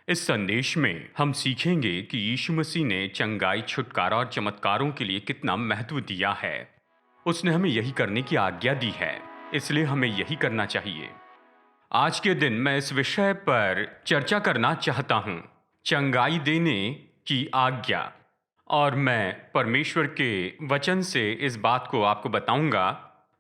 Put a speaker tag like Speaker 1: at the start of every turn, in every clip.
Speaker 1: इस संदेश में हम सीखेंगे कि यीशु मसीह ने चंगाई, छुटकारा और चमत्कारों के लिए कितना महत्व दिया है। उसने हमें यही करने की आज्ञा दी है, इसलिए हमें यही करना चाहिए। आज के दिन मैं इस विषय पर चर्चा करना चाहता हूँ, चंगाई देने की आज्ञा। और मैं परमेश्वर के वचन से इस बात को आपको बताऊंगा।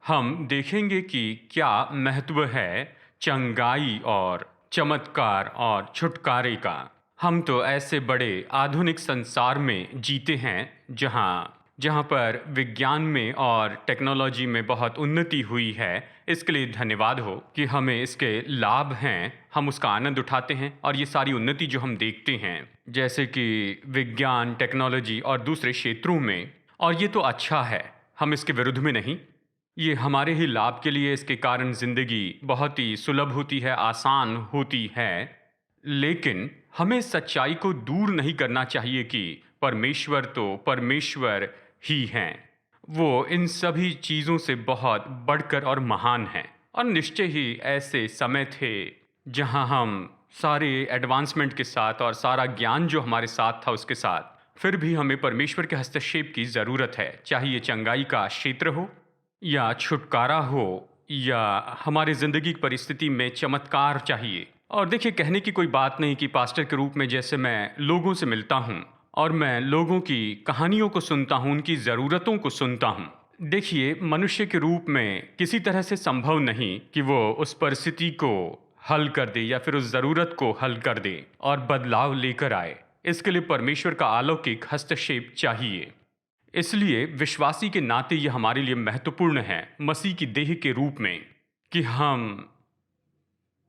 Speaker 1: हम देखेंगे कि क्या महत्व है चंगाई और चमत्कार और छुटकारे का। हम तो ऐसे बड़े आधुनिक संसार में जीते हैं जहाँ जहाँ पर विज्ञान में और टेक्नोलॉजी में बहुत उन्नति हुई है। इसके लिए धन्यवाद हो कि हमें इसके लाभ हैं, हम उसका आनंद उठाते हैं। और ये सारी उन्नति जो हम देखते हैं, जैसे कि विज्ञान, टेक्नोलॉजी और दूसरे क्षेत्रों में, और ये तो अच्छा है, हम इसके विरुद्ध में नहीं। ये हमारे ही लाभ के लिए, इसके कारण ज़िंदगी बहुत ही सुलभ होती है, आसान होती है। लेकिन हमें सच्चाई को दूर नहीं करना चाहिए कि परमेश्वर तो परमेश्वर ही हैं। वो इन सभी चीज़ों से बहुत बढ़कर और महान हैं। और निश्चय ही ऐसे समय थे जहां हम सारे एडवांसमेंट के साथ और सारा ज्ञान जो हमारे साथ था उसके साथ, फिर भी हमें परमेश्वर के हस्तक्षेप की ज़रूरत है। चाहे ये चंगाई का क्षेत्र हो या छुटकारा हो या हमारे ज़िंदगी की परिस्थिति में चमत्कार चाहिए। और देखिए, कहने की कोई बात नहीं कि पास्टर के रूप में जैसे मैं लोगों से मिलता हूँ और मैं लोगों की कहानियों को सुनता हूँ, उनकी ज़रूरतों को सुनता हूँ। देखिए, मनुष्य के रूप में किसी तरह से संभव नहीं कि वो उस परिस्थिति को हल कर दे या फिर उस ज़रूरत को हल कर दे और बदलाव लेकर आए। इसके लिए परमेश्वर का अलौकिक हस्तक्षेप चाहिए। इसलिए विश्वासी के नाते यह हमारे लिए महत्वपूर्ण है, मसीह की देह के रूप में, कि हम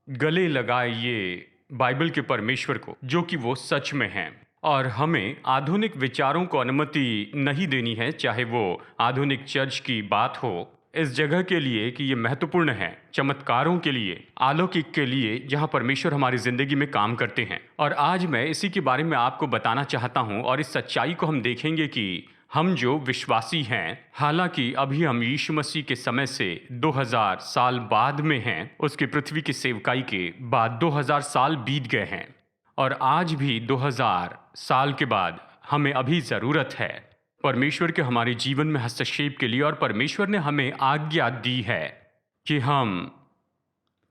Speaker 1: गले लगाए ये बाइबल के परमेश्वर को, जो कि वो सच में हैं। और हमें आधुनिक विचारों को अनुमति नहीं देनी है, चाहे वो आधुनिक चर्च की बात हो, इस जगह के लिए कि ये महत्वपूर्ण है, चमत्कारों के लिए, अलौकिक के लिए, जहां परमेश्वर हमारी जिंदगी में काम करते हैं। और आज मैं इसी के बारे में आपको बताना चाहता हूं। और इस सच्चाई को हम देखेंगे कि हम जो विश्वासी हैं, हालांकि अभी हम यीशु मसीह के समय से 2000 साल बाद में हैं, उसके पृथ्वी की सेवकाई के बाद 2000 साल बीत गए हैं। और आज भी 2000 साल के बाद हमें अभी ज़रूरत है परमेश्वर के हमारे जीवन में हस्तक्षेप के लिए। और परमेश्वर ने हमें आज्ञा दी है कि हम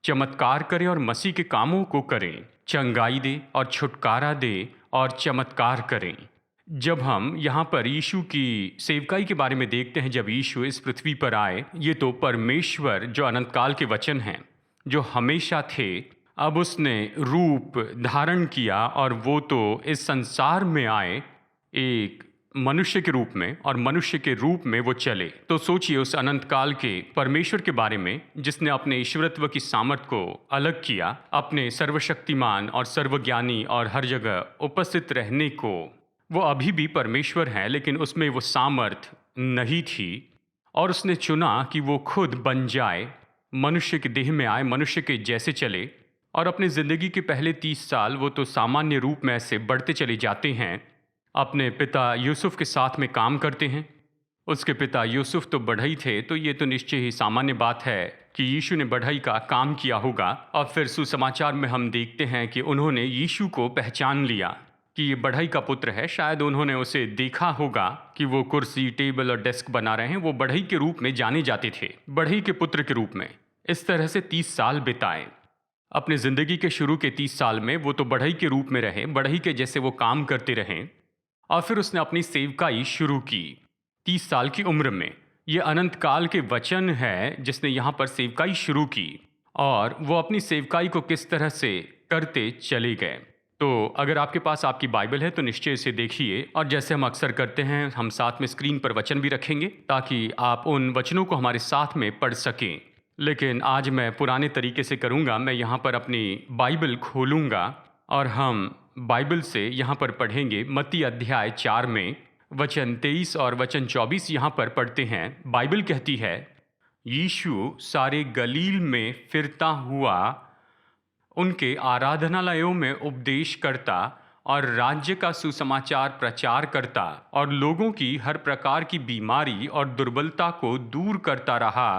Speaker 1: चमत्कार करें और मसीह के कामों को करें, चंगाई दे और छुटकारा दे और चमत्कार करें। जब हम यहाँ पर यीशु की सेवकाई के बारे में देखते हैं, जब यीशु इस पृथ्वी पर आए, ये तो परमेश्वर जो अनंत काल के वचन हैं, जो हमेशा थे, अब उसने रूप धारण किया और वो तो इस संसार में आए एक मनुष्य के रूप में, और मनुष्य के रूप में वो चले। तो सोचिए उस अनंत काल के परमेश्वर के बारे में, जिसने अपने ईश्वरत्व की सामर्थ को अलग किया, अपने सर्वशक्तिमान और सर्वज्ञानी और हर जगह उपस्थित रहने को। वो अभी भी परमेश्वर हैं, लेकिन उसमें वो सामर्थ नहीं थी। और उसने चुना कि वो खुद बन जाए, मनुष्य के देह में आए, मनुष्य के जैसे चले। और अपने ज़िंदगी के पहले 30 साल वो तो सामान्य रूप में ऐसे बढ़ते चले जाते हैं, अपने पिता यूसुफ के साथ में काम करते हैं। उसके पिता यूसुफ तो बढ़ई थे, तो ये तो निश्चय ही सामान्य बात है कि यीशु ने बढ़ई का काम किया होगा। और फिर सुसमाचार में हम देखते हैं कि उन्होंने यीशु को पहचान लिया कि ये बढ़ई का पुत्र है। शायद उन्होंने उसे देखा होगा कि वो कुर्सी, टेबल और डेस्क बना रहे हैं। वो बढ़ई के रूप में जाने जाते थे, बढ़ई के पुत्र के रूप में। इस तरह से 30 साल बिताए। अपने ज़िंदगी के शुरू के 30 साल में वो तो बढ़ई के रूप में रहे, बढ़ई के जैसे वो काम करते रहे। और फिर उसने अपनी सेवकाई शुरू की 30 साल की उम्र में। ये अनंत काल के वचन है जिसने यहाँ पर सेवकाई शुरू की, और वो अपनी सेवकाई को किस तरह से करते चले गए। तो अगर आपके पास आपकी बाइबल है तो निश्चय इसे देखिए। और जैसे हम अक्सर करते हैं, हम साथ में स्क्रीन पर वचन भी रखेंगे ताकि आप उन वचनों को हमारे साथ में पढ़ सकें। लेकिन आज मैं पुराने तरीके से करूँगा। मैं यहाँ पर अपनी बाइबल खोलूँगा और हम बाइबल से यहाँ पर पढ़ेंगे। मत्ती अध्याय 4 में वचन 23 और वचन 24 यहाँ पर पढ़ते हैं। बाइबल कहती है, यीशु सारे गलील में फिरता हुआ उनके आराधनालयों में उपदेश करता और राज्य का सुसमाचार प्रचार करता और लोगों की हर प्रकार की बीमारी और दुर्बलता को दूर करता रहा।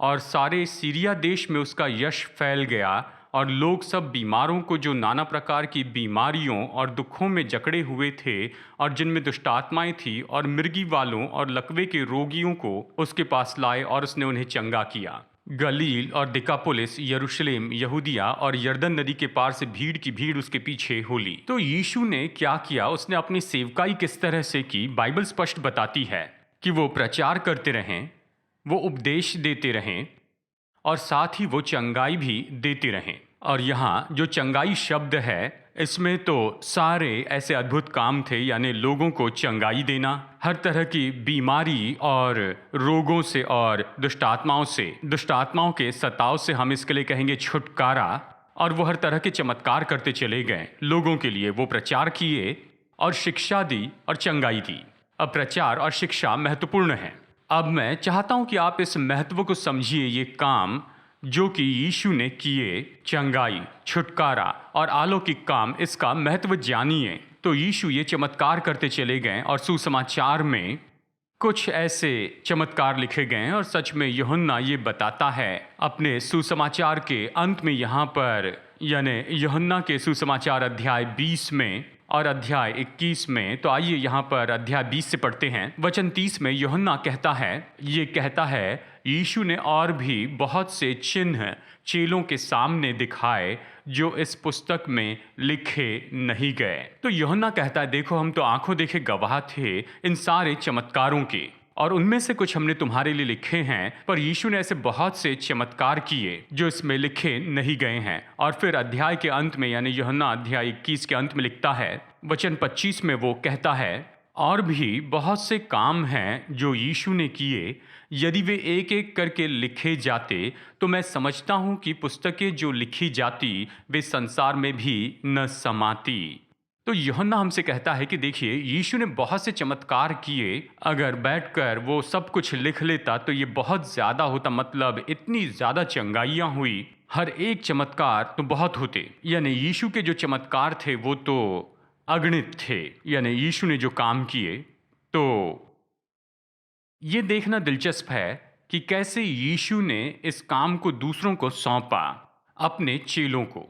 Speaker 1: और सारे सीरिया देश में उसका यश फैल गया और लोग सब बीमारों को, जो नाना प्रकार की बीमारियों और दुखों में जकड़े हुए थे और जिनमें दुष्ट आत्माएं थी, और मिर्गी वालों और लकवे के रोगियों को उसके पास लाए और उसने उन्हें चंगा किया। गलील और दिकापुलिस, यरूशलेम, यहूदिया और यरदन नदी के पार से भीड़ की भीड़ उसके पीछे हो ली। तो यीशु ने क्या किया, उसने अपनी सेवकाई किस तरह से की, बाइबल स्पष्ट बताती है कि वो प्रचार करते रहें, वो उपदेश देते रहें और साथ ही वो चंगाई भी देते रहें। और यहाँ जो चंगाई शब्द है, इसमें तो सारे ऐसे अद्भुत काम थे, यानी लोगों को चंगाई देना, हर तरह की बीमारी और रोगों से और दुष्ट आत्माओं के सताव से, हम इसके लिए कहेंगे छुटकारा। और वो हर तरह के चमत्कार करते चले गए लोगों के लिए। वो प्रचार किए और शिक्षा दी और चंगाई दी। अब प्रचार और शिक्षा महत्वपूर्ण है। अब मैं चाहता हूं कि आप इस महत्व को समझिए। ये काम जो कि यीशु ने किए, चंगाई, छुटकारा और अलौकिक काम, इसका महत्व जानिए। तो यीशु ये चमत्कार करते चले गए और सुसमाचार में कुछ ऐसे चमत्कार लिखे गए हैं। और सच में यूहन्ना ये बताता है अपने सुसमाचार के अंत में, यहाँ पर यानी यूहन्ना के सुसमाचार अध्याय 20 में और अध्याय 21 में। तो आइए यहाँ पर अध्याय 20 से पढ़ते हैं। वचन 30 में यूहन्ना कहता है, यीशु ने और भी बहुत से चिन्ह चेलों के सामने दिखाए जो इस पुस्तक में लिखे नहीं गए। तो यूहन्ना कहता है, देखो, हम तो आंखों देखे गवाह थे इन सारे चमत्कारों के, और उनमें से कुछ हमने तुम्हारे लिए लिखे हैं, पर यीशु ने ऐसे बहुत से चमत्कार किए जो इसमें लिखे नहीं गए हैं। और फिर अध्याय के अंत में, यानी यूहन्ना अध्याय 21 के अंत में लिखता है, वचन 25 में वो कहता है, और भी बहुत से काम हैं जो यीशु ने किए, यदि वे एक एक करके लिखे जाते तो मैं समझता हूं कि पुस्तकें जो लिखी जाती वे संसार में भी न समाती। तो यूहन्ना हमसे कहता है कि देखिए, यीशु ने बहुत से चमत्कार किए। अगर बैठकर वो सब कुछ लिख लेता तो ये बहुत ज्यादा होता, मतलब इतनी ज्यादा चंगाइयां हुई, हर एक चमत्कार तो बहुत होते। यानी यीशु के जो चमत्कार थे वो तो अगणित थे, यानी यीशु ने जो काम किए। तो ये देखना दिलचस्प है कि कैसे यीशु ने इस काम को दूसरों को सौंपा, अपने चेलों को।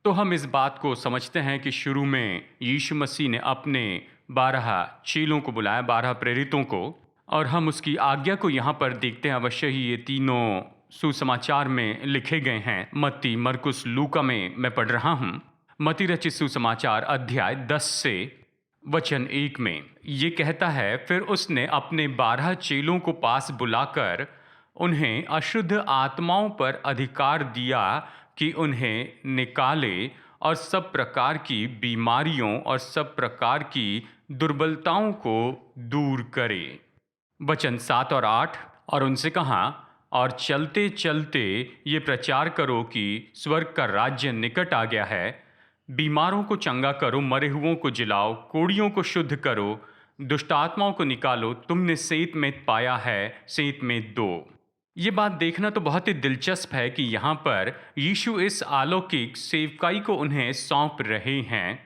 Speaker 1: तो हम इस बात को समझते हैं कि शुरू में यीशु मसीह ने अपने 12 चेलों को बुलाया, 12 प्रेरितों को, और हम उसकी आज्ञा को यहाँ पर देखते हैं। अवश्य ही ये तीनों सुसमाचार में लिखे गए हैं। मत्ती, मरकुस, लूका में मैं पढ़ रहा हूँ। मत्ती रचित सुसमाचार अध्याय 10 से वचन 1 में ये कहता है, फिर उसने अपने 12 चेलों को पास बुलाकर उन्हें अशुद्ध आत्माओं पर अधिकार दिया कि उन्हें निकाले और सब प्रकार की बीमारियों और सब प्रकार की दुर्बलताओं को दूर करे। वचन 7 और 8, और उनसे कहा, और चलते चलते ये प्रचार करो कि स्वर्ग का राज्य निकट आ गया है। बीमारों को चंगा करो, मरे हुओं को जिलाओ, कोढ़ियों को शुद्ध करो, दुष्ट आत्माओं को निकालो। तुमने सेंत में पाया है, सेंत में दो। ये बात देखना तो बहुत ही दिलचस्प है कि यहाँ पर यीशु इस अलौकिक सेवकाई को उन्हें सौंप रहे हैं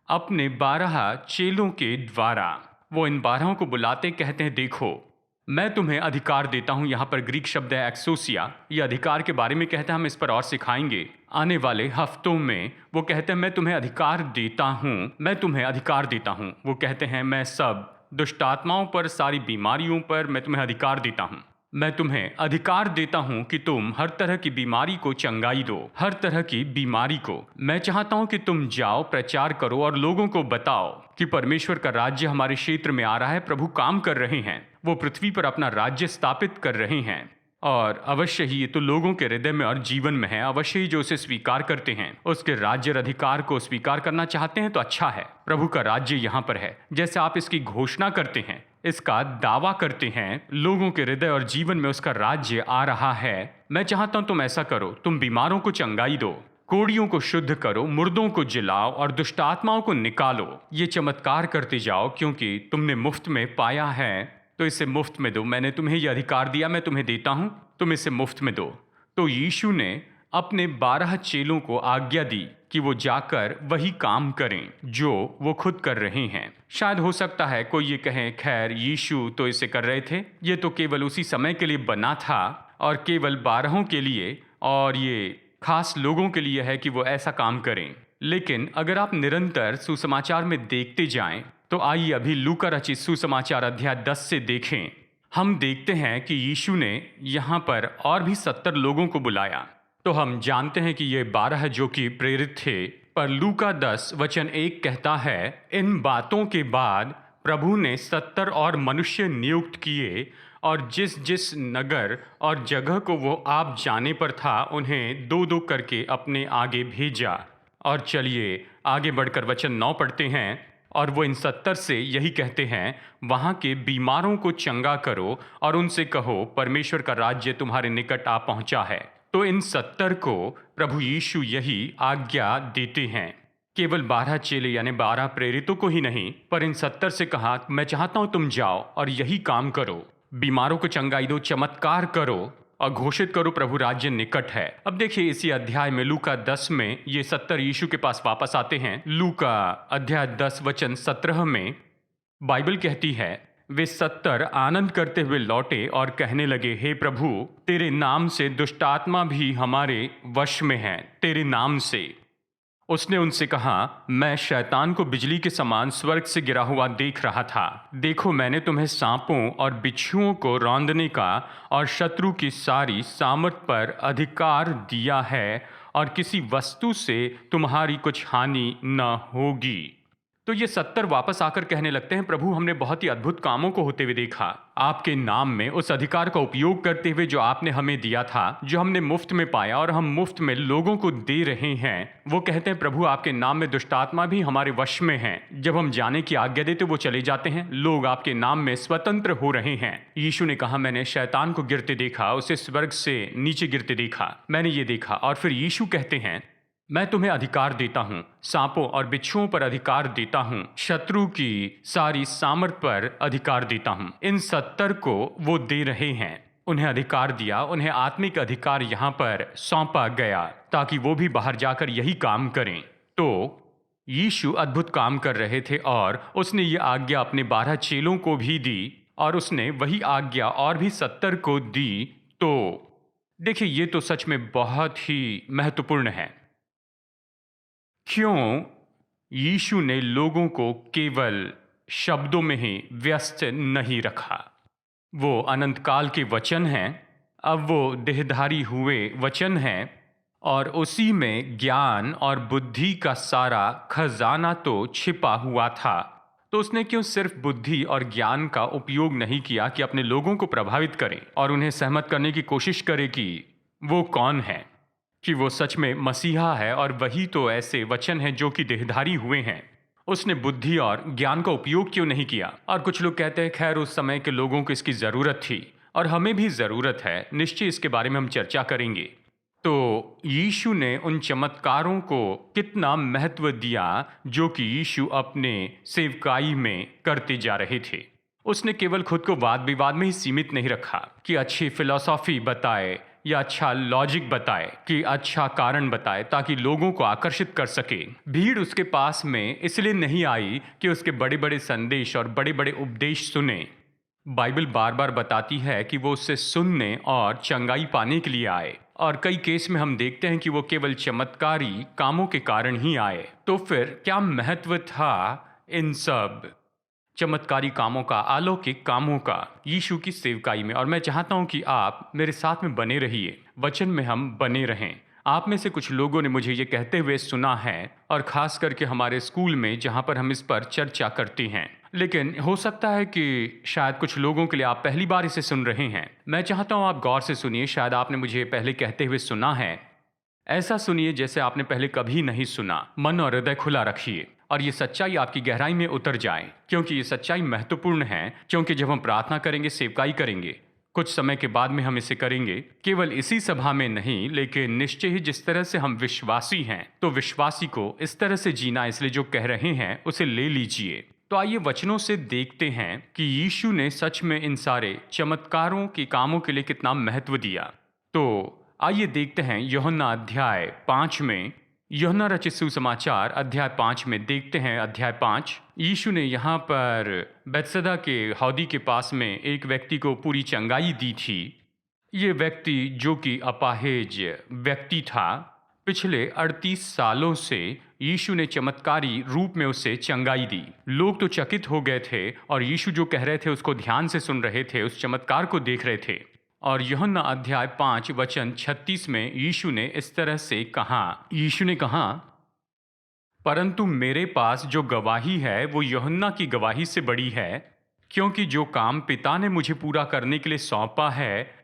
Speaker 1: अपने 12 चेलों के द्वारा। वो इन 12 को बुलाते कहते हैं, देखो, मैं तुम्हें अधिकार देता हूं। यहाँ पर ग्रीक शब्द है एक्सोसिया। ये अधिकार के बारे में कहते हैं, हम इस पर और सिखाएंगे आने वाले हफ्तों में। वो कहते हैं, मैं तुम्हें अधिकार देता हूं, मैं तुम्हें अधिकार देता हूं। वो कहते हैं, मैं सब दुष्ट आत्माओं पर, सारी बीमारियों पर मैं तुम्हें अधिकार देता हूं। मैं तुम्हें अधिकार देता हूं कि तुम हर तरह की बीमारी को चंगाई दो, हर तरह की बीमारी को। मैं चाहता हूं कि तुम जाओ, प्रचार करो और लोगों को बताओ कि परमेश्वर का राज्य हमारे क्षेत्र में आ रहा है। प्रभु काम कर रहे हैं, वो पृथ्वी पर अपना राज्य स्थापित कर रहे हैं। और अवश्य ही ये तो लोगों के हृदय में और जीवन में है। अवश्य ही जो उसे स्वीकार करते हैं, उसके राज्य और अधिकार को स्वीकार करना चाहते हैं, तो अच्छा है, प्रभु का राज्य यहाँ पर है। जैसे आप इसकी घोषणा करते हैं, इसका दावा करते हैं, लोगों के हृदय और जीवन में उसका राज्य आ रहा है। मैं चाहता हूं तुम ऐसा करो, तुम बीमारों को चंगाई दो, कोढ़ियों को शुद्ध करो, मुर्दों को जिलाओ और दुष्ट आत्माओं को निकालो। ये चमत्कार करते जाओ, क्योंकि तुमने मुफ्त में पाया है तो इसे मुफ्त में दो। मैंने तुम्हें यह अधिकार दिया, मैं तुम्हें देता हूं, तुम इसे मुफ्त में दो। तो यीशु ने अपने 12 चेलों को आज्ञा दी कि वो जाकर वही काम करें जो वो खुद कर रहे हैं। शायद हो सकता है कोई ये कहे, खैर यीशु तो इसे कर रहे थे, ये तो केवल उसी समय के लिए बना था और केवल 12 के लिए, और ये खास लोगों के लिए है कि वो ऐसा काम करें। लेकिन अगर आप निरंतर सुसमाचार में देखते जाएं, तो आइए अभी लूका रचित सुसमाचार अध्याय 10 से देखें। हम देखते हैं कि यीशु ने यहाँ पर और भी 70 लोगों को बुलाया। तो हम जानते हैं कि ये 12 जो कि प्रेरित थे, पर लूका 10 वचन 1 कहता है, इन बातों के बाद प्रभु ने 70 और मनुष्य नियुक्त किए और जिस जिस नगर और जगह को वो आप जाने पर था, उन्हें दो दो करके अपने आगे भेजा। और चलिए आगे बढ़कर वचन 9 पढ़ते हैं। और वो इन 70 से यही कहते हैं, वहाँ के बीमारों को चंगा करो और उनसे कहो, परमेश्वर का राज्य तुम्हारे निकट आ पहुँचा है। तो इन 70 को प्रभु यीशु यही आज्ञा देते हैं। केवल 12 चेले यानी 12 प्रेरितों को ही नहीं, पर इन 70 से कहा, मैं चाहता हूं तुम जाओ और यही काम करो, बीमारों को चंगाई दो, चमत्कार करो और घोषित करो प्रभु राज्य निकट है। अब देखिए इसी अध्याय में लूका 10 में ये 70 यीशु के पास वापस आते हैं। लूका अध्याय 10 वचन 17 में बाइबल कहती है, वे 70 आनंद करते हुए लौटे और कहने लगे, हे प्रभु, तेरे नाम से दुष्ट आत्मा भी हमारे वश में है, तेरे नाम से। उसने उनसे कहा, मैं शैतान को बिजली के समान स्वर्ग से गिरा हुआ देख रहा था। देखो, मैंने तुम्हें सांपों और बिच्छुओं को रौंदने का और शत्रु की सारी सामर्थ पर अधिकार दिया है और किसी वस्तु से तुम्हारी कुछ हानि न होगी। तो ये 70 वापस आकर कहने लगते हैं, प्रभु, हमने बहुत ही अद्भुत कामों को होते हुए देखा आपके नाम में, उस अधिकार का उपयोग करते हुए जो आपने हमें दिया था, जो हमने मुफ्त में पाया और हम मुफ्त में लोगों को दे रहे हैं। वो कहते हैं, प्रभु, आपके नाम में दुष्ट आत्मा भी हमारे वश में है। जब हम जाने की आज्ञा देते वो चले जाते हैं। लोग आपके नाम में स्वतंत्र हो रहे हैं। यीशु ने कहा, मैंने शैतान को गिरते देखा, उसे स्वर्ग से नीचे गिरते देखा, मैंने ये देखा। और फिर यीशु कहते हैं, मैं तुम्हें अधिकार देता हूं, सांपों और बिच्छुओं पर अधिकार देता हूं, शत्रु की सारी सामर्थ पर अधिकार देता हूं। इन 70 को वो दे रहे हैं, उन्हें अधिकार दिया, उन्हें आत्मिक अधिकार यहाँ पर सौंपा गया ताकि वो भी बाहर जाकर यही काम करें। तो यीशु अद्भुत काम कर रहे थे और उसने ये आज्ञा अपने 12 चेलों को भी दी और उसने वही आज्ञा और भी 70 को दी। तो देखिए, ये तो सच में बहुत ही महत्वपूर्ण है। क्यों यीशु ने लोगों को केवल शब्दों में ही व्यस्त नहीं रखा? वो अनंत काल के वचन हैं, अब वो देहधारी हुए वचन हैं और उसी में ज्ञान और बुद्धि का सारा खजाना तो छिपा हुआ था। तो उसने क्यों सिर्फ बुद्धि और ज्ञान का उपयोग नहीं किया कि अपने लोगों को प्रभावित करे और उन्हें सहमत करने की कोशिश करे कि वो कौन है, कि वो सच में मसीहा है और वही तो ऐसे वचन हैं जो कि देहधारी हुए हैं। उसने बुद्धि और ज्ञान का उपयोग क्यों नहीं किया? और कुछ लोग कहते हैं, खैर उस समय के लोगों को इसकी ज़रूरत थी और हमें भी ज़रूरत है। निश्चय इसके बारे में हम चर्चा करेंगे। तो यीशु ने उन चमत्कारों को कितना महत्व दिया जो कि यीशु अपने सेवकाई में करते जा रहे थे। उसने केवल खुद को वाद विवाद में ही सीमित नहीं रखा कि अच्छी फिलॉसफी बताए या अच्छा लॉजिक बताए, कि अच्छा कारण बताए ताकि लोगों को आकर्षित कर सके। भीड़ उसके पास में इसलिए नहीं आई कि उसके बड़े बड़े संदेश और बड़े बड़े उपदेश सुने। बाइबल बार बार बताती है कि वो उससे सुनने और चंगाई पाने के लिए आए, और कई केस में हम देखते हैं कि वो केवल चमत्कारी कामों के कारण ही आए। तो फिर क्या महत्व था इन सब चमत्कारी कामों का, अलौकिक कामों का यीशु की सेवकाई में? और मैं चाहता हूं कि आप मेरे साथ में बने रहिए, वचन में हम बने रहें। आप में से कुछ लोगों ने मुझे ये कहते हुए सुना है, और खास करके हमारे स्कूल में जहां पर हम इस पर चर्चा करते हैं। लेकिन हो सकता है कि शायद कुछ लोगों के लिए आप पहली बार इसे सुन रहे हैं। मैं चाहता हूं आप गौर से सुनिए। शायद आपने मुझे पहले कहते हुए सुना है, ऐसा सुनिए जैसे आपने पहले कभी नहीं सुना। मन और हृदय खुला रखिए और ये सच्चाई आपकी गहराई में उतर जाए, क्योंकि ये सच्चाई महत्वपूर्ण है। क्योंकि जब हम प्रार्थना करेंगे, सेवकाई करेंगे, कुछ समय के बाद में हम इसे करेंगे, केवल इसी सभा में नहीं, लेकिन निश्चय ही जिस तरह से हम विश्वासी हैं, तो विश्वासी को इस तरह से जीना, इसलिए जो कह रहे हैं उसे ले लीजिए। तो आइए वचनों से देखते हैं कि यीशु ने सच में इन सारे चमत्कारों के कामों के लिए कितना महत्व दिया। तो आइए देखते हैं यूहन्ना अध्याय 5 में, यूहन्ना रचित सुसमाचार अध्याय 5 में देखते हैं। अध्याय 5, यीशु ने यहाँ पर बैतसैदा के हौदी के पास में एक व्यक्ति को पूरी चंगाई दी थी। ये व्यक्ति जो कि अपाहिज व्यक्ति था, पिछले 38 सालों से यीशु ने चमत्कारी रूप में उसे चंगाई दी। लोग तो चकित हो गए थे और यीशु जो कह रहे थे उसको ध्यान से सुन रहे थे, उस चमत्कार को देख रहे थे। और यूहन्ना अध्याय 5 वचन 36 में यीशु ने इस तरह से कहा, यीशु ने कहा, परंतु मेरे पास जो गवाही है वो यूहन्ना की गवाही से बड़ी है, क्योंकि जो काम पिता ने मुझे पूरा करने के लिए सौंपा है,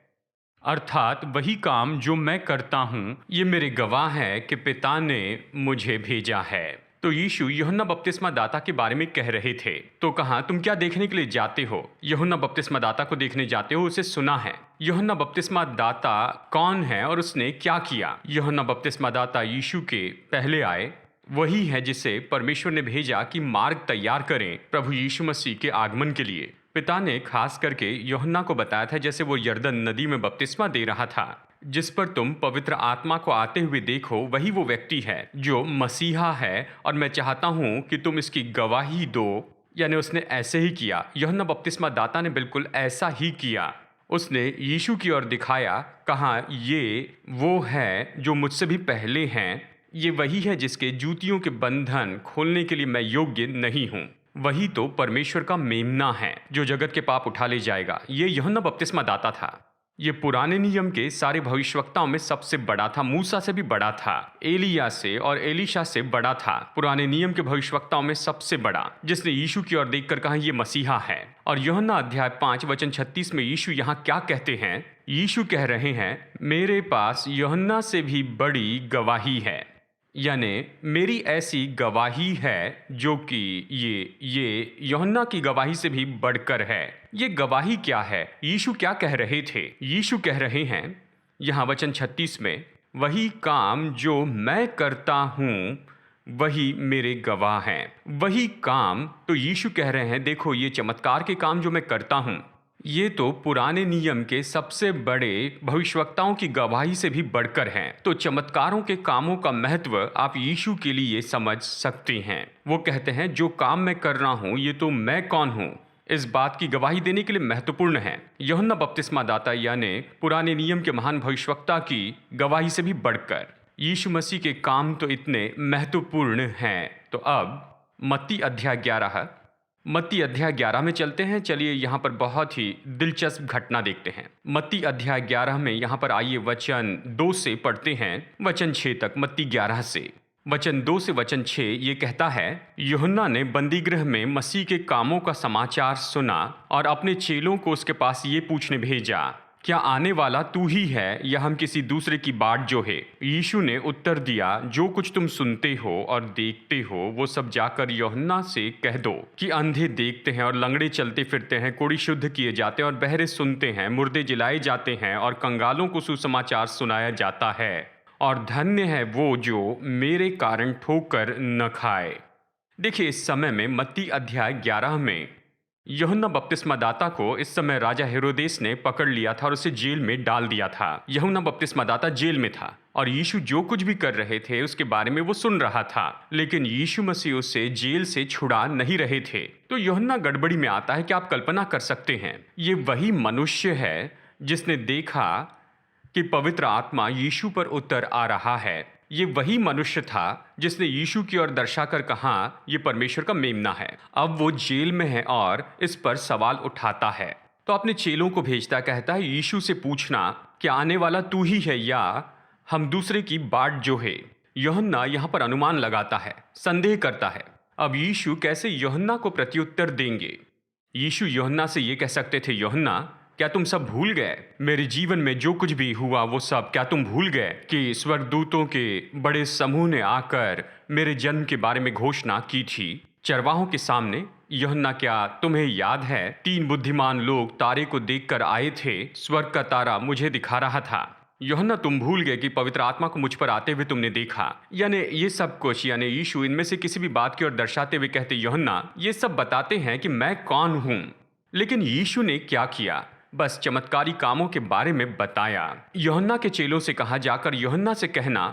Speaker 1: अर्थात वही काम जो मैं करता हूँ, ये मेरे गवाह है कि पिता ने मुझे भेजा है। तो यीशु यूहन्ना बपतिस्मा दाता के बारे में कह रहे थे। तो कहा, तुम क्या देखने के लिए जाते हो? यूहन्ना बपतिस्मा दाता को देखने जाते हो, उसे सुना है। यूहन्ना बपतिस्मा दाता कौन है और उसने क्या किया? यूहन्ना बपतिस्मा दाता यीशु के पहले आए, वही है जिसे परमेश्वर ने भेजा कि मार्ग तैयार करें प्रभु यीशु मसीह के आगमन के लिए। पिता ने खास करके यूहन्ना को बताया था, जैसे वो यरदन नदी में बपतिस्मा दे रहा था, जिस पर तुम पवित्र आत्मा को आते हुए देखो, वही वो व्यक्ति है जो मसीहा है, और मैं चाहता हूं कि तुम इसकी गवाही दो। यानी उसने ऐसे ही किया। यूहन्ना बपतिस्मा दाता ने बिल्कुल ऐसा ही किया। उसने यीशु की ओर दिखाया, कहा, ये वो है जो मुझसे भी पहले हैं, ये वही है जिसके जूतियों के बंधन खोलने के लिए मैं योग्य नहीं हूँ। वही तो परमेश्वर का मेमना है जो जगत के पाप उठा ले जाएगा। ये यूहन्ना बपतिस्मा दाता था। ये पुराने नियम के सारे भविष्यवक्ताओं में सबसे बड़ा था, मूसा से भी बड़ा था, एलिया से और एलीशा से बड़ा था। पुराने नियम के भविष्यवक्ताओं में सबसे बड़ा, जिसने यीशु की ओर देखकर कहा, ये मसीहा है। और यूहन्ना अध्याय 5 वचन 36 में यीशु यहाँ क्या कहते हैं? यीशु कह रहे हैं, मेरे पास यूहन्ना से भी बड़ी गवाही है, यानी मेरी ऐसी गवाही है जो कि ये यूहन्ना की गवाही से भी बढ़कर है। ये गवाही क्या है? यीशु क्या कह रहे थे? यीशु कह रहे हैं यहाँ वचन 36 में, वही काम जो मैं करता हूँ वही मेरे गवाह हैं। वही काम, तो यीशु कह रहे हैं, देखो ये चमत्कार के काम जो मैं करता हूँ, ये तो पुराने नियम के सबसे बड़े भविष्यवक्ताओं की गवाही से भी बढ़कर हैं। तो चमत्कारों के कामों का महत्व आप यीशु के लिए समझ सकते हैं। वो कहते हैं, जो काम मैं कर रहा हूँ ये तो मैं कौन हूँ, इस बात की गवाही देने के लिए महत्वपूर्ण है। यूहन्ना बपतिस्मा दाता यानी पुराने नियम के महान भविष्यवक्ता की गवाही से भी बढ़कर यीशु मसीह के काम तो इतने महत्वपूर्ण हैं। तो अब मत्ती अध्याय 11 में चलते हैं। चलिए यहाँ पर बहुत ही दिलचस्प घटना देखते हैं। मत्ती अध्याय 11 में यहाँ पर आइए वचन 2 से पढ़ते हैं वचन 6 तक। मत्ती 11 से वचन 2 से वचन 6 ये कहता है, यूहन्ना ने बंदीगृह में मसीह के कामों का समाचार सुना और अपने चेलों को उसके पास ये पूछने भेजा, क्या आने वाला तू ही है या हम किसी दूसरे की बाट जो है? यीशु ने उत्तर दिया, जो कुछ तुम सुनते हो और देखते हो वो सब जाकर यूहन्ना से कह दो कि अंधे देखते हैं और लंगड़े चलते फिरते हैं, कोढ़ी शुद्ध किए जाते हैं और बहरे सुनते हैं, मुर्दे जिलाए जाते हैं और कंगालों को सुसमाचार सुनाया जाता है, और धन्य है वो जो मेरे कारण ठोकर न खाए। देखिए, इस समय में मत्ती अध्याय 11 में यूहन्ना बपतिस्मा दाता को इस समय राजा हेरोदेस ने पकड़ लिया था और उसे जेल में डाल दिया था। यूहन्ना बपतिस्मा दाता जेल में था और यीशु जो कुछ भी कर रहे थे उसके बारे में वो सुन रहा था, लेकिन यीशु मसीह उसे जेल से छुड़ा नहीं रहे थे। तो यूहन्ना गड़बड़ी में आता है कि आप कल्पना कर सकते हैं, ये वही मनुष्य है जिसने देखा कि पवित्र आत्मा यीशु पर उतर आ रहा है। ये वही मनुष्य था जिसने यीशु की ओर दर्शाकर कहा, ये परमेश्वर का मेमना है। अब वो जेल में है और इस पर सवाल उठाता है। तो अपने चेलों को भेजता, कहता है, यीशु से पूछना कि आने वाला तू ही है या हम दूसरे की बाट जो है। यूहन्ना यहाँ पर अनुमान लगाता है, संदेह करता है। अब यीशु कैसे यूहन्ना को प्रत्युत्तर देंगे? यीशु यूहन्ना से ये कह सकते थे, यूहन्ना क्या तुम सब भूल गए? मेरे जीवन में जो कुछ भी हुआ वो सब क्या तुम भूल गए कि स्वर्गदूतों के बड़े समूह ने आकर मेरे जन्म के बारे में घोषणा की थी चरवाहों के सामने? यूहन्ना क्या तुम्हें याद है 3 बुद्धिमान लोग तारे को देखकर आए थे, स्वर्ग का तारा मुझे दिखा रहा था। यूहन्ना तुम भूल गए कि पवित्र आत्मा को मुझ पर आते हुए तुमने देखा। यानी ये सब कुछ, यानी यीशु इनमें से किसी भी बात की ओर दर्शाते हुए कहते, यूहन्ना ये सब बताते हैं कि मैं कौन हूं। लेकिन यीशु ने क्या किया? बस चमत्कारी कामों के बारे में बताया। यूहन्ना के चेलों से कहा, जाकर यूहन्ना से कहना,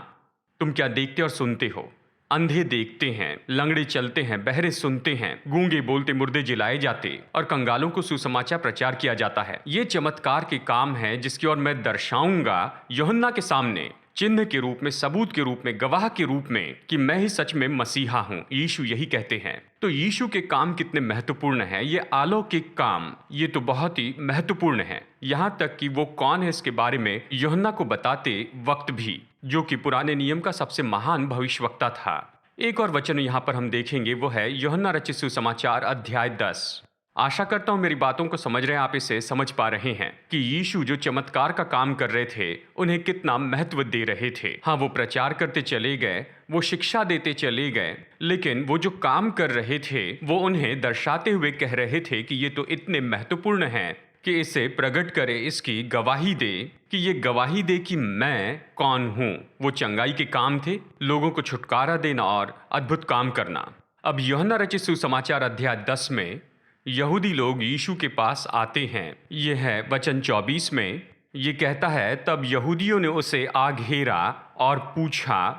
Speaker 1: तुम क्या देखते और सुनते हो? अंधे देखते हैं, लंगड़े चलते हैं, बहरे सुनते हैं, गूंगे बोलते, मुर्दे जिलाए जाते और कंगालों को सुसमाचार प्रचार किया जाता है। ये चमत्कार के काम है जिसकी ओर मैं दर्शाऊंगा यूहन्ना के सामने। चिन्ह के रूप में, सबूत के रूप में, गवाह के रूप में कि मैं ही सच में मसीहा हूं। यीशु यही कहते हैं। तो यीशु के काम कितने महत्वपूर्ण हैं, ये अलौकिक काम, ये तो बहुत ही महत्वपूर्ण है। यहां तक कि वो कौन है इसके बारे में यूहन्ना को बताते वक्त भी, जो कि पुराने नियम का सबसे महान भविष्यवक्ता था। एक और वचन यहां पर हम देखेंगे, वो है यूहन्ना रचित सुसमाचार अध्याय 10। आशा करता हूं मेरी बातों को समझ रहे हैं आप, इसे समझ पा रहे हैं कि यीशु जो चमत्कार का काम कर रहे थे उन्हें कितना महत्व दे रहे थे। हाँ, वो प्रचार करते चले गए, वो शिक्षा देते चले गए, लेकिन वो जो काम कर रहे थे वो उन्हें दर्शाते हुए कह रहे थे कि ये तो इतने महत्वपूर्ण हैं कि इसे प्रकट करे, इसकी गवाही दे, कि ये गवाही दे कि मैं कौन हूं। वो चंगाई के काम थे, लोगों को छुटकारा देना और अद्भुत काम करना। अब यूहन्ना रचित सुसमाचार अध्याय 10 में यहूदी लोग यीशु के पास आते हैं। यह है वचन 24 में, ये कहता है, तब यहूदियों ने उसे आ घेरा और पूछा,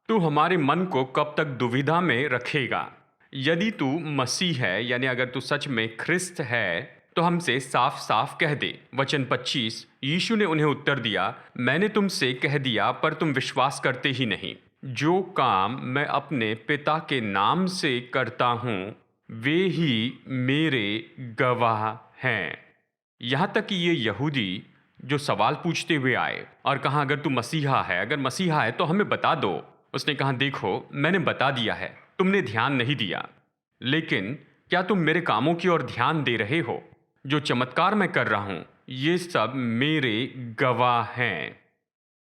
Speaker 1: तू हमारे मन को कब तक दुविधा में रखेगा? यदि तू मसीह है, यानी अगर तू सच में ख्रिस्त है, तो हमसे साफ साफ कह दे। वचन 25, यीशु ने उन्हें उत्तर दिया, मैंने तुमसे कह दिया, पर तुम विश्वास करते ही नहीं। जो काम मैं अपने पिता के नाम से करता हूं वे ही मेरे गवाह हैं। यहां तक कि ये यहूदी जो सवाल पूछते हुए आए और कहा, अगर तू मसीहा है, अगर मसीहा है तो हमें बता दो। उसने कहा, देखो मैंने बता दिया है, तुमने ध्यान नहीं दिया, लेकिन क्या तुम मेरे कामों की ओर ध्यान दे रहे हो? जो चमत्कार मैं कर रहा हूं ये सब मेरे गवाह हैं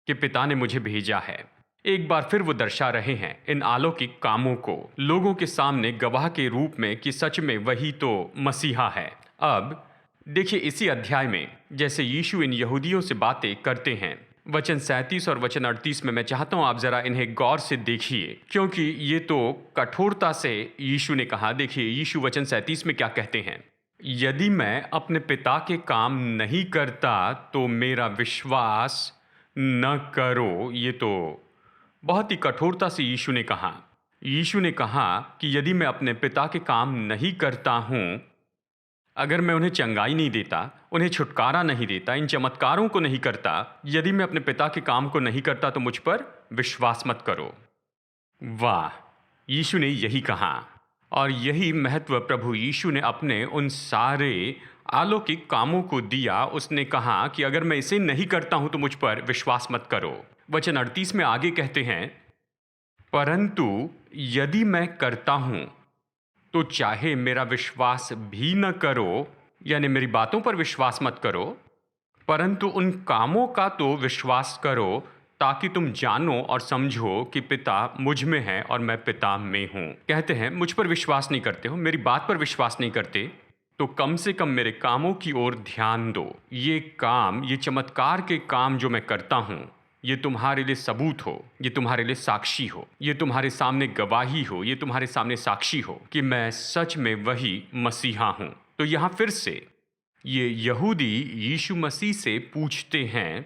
Speaker 1: कि पिता ने मुझे भेजा है। एक बार फिर वो दर्शा रहे हैं इन अलौकिक कामों को लोगों के सामने गवाह के रूप में कि सच में वही तो मसीहा है। अब देखिए इसी अध्याय में जैसे यीशु इन यहूदियों से बातें करते हैं, वचन 37 और वचन 38 में मैं चाहता हूं आप जरा इन्हें गौर से देखिए, क्योंकि ये तो कठोरता से यीशु ने कहा। देखिए यीशु वचन 37 में क्या कहते हैं, यदि मैं अपने पिता के काम नहीं करता तो मेरा विश्वास न करो। ये तो बहुत ही कठोरता से यीशु ने कहा। यीशु ने कहा कि यदि मैं अपने पिता के काम नहीं करता हूं, अगर मैं उन्हें चंगाई नहीं देता, उन्हें छुटकारा नहीं देता, इन चमत्कारों को नहीं करता, यदि मैं अपने पिता के काम को नहीं करता तो मुझ पर विश्वास मत करो। वाह, यीशु ने यही कहा और यही महत्व प्रभु यीशु ने अपने उन सारे अलौकिक कामों को दिया। उसने कहा कि अगर मैं इसे नहीं करता हूं तो मुझ पर विश्वास मत करो। वचन 38 में आगे कहते हैं, परंतु यदि मैं करता हूं तो चाहे मेरा विश्वास भी न करो, यानी मेरी बातों पर विश्वास मत करो, परंतु उन कामों का तो विश्वास करो ताकि तुम जानो और समझो कि पिता मुझ में है और मैं पिता में हूं। कहते हैं मुझ पर विश्वास नहीं करते हो, मेरी बात पर विश्वास नहीं करते, तो कम से कम मेरे कामों की ओर ध्यान दो। ये काम, ये चमत्कार के काम जो मैं करता हूं, ये तुम्हारे लिए सबूत हो, ये तुम्हारे लिए साक्षी हो, ये तुम्हारे सामने गवाही हो, ये तुम्हारे सामने साक्षी हो कि मैं सच में वही मसीहा हूं। तो यहां फिर से ये यहूदी यीशु मसीह से पूछते हैं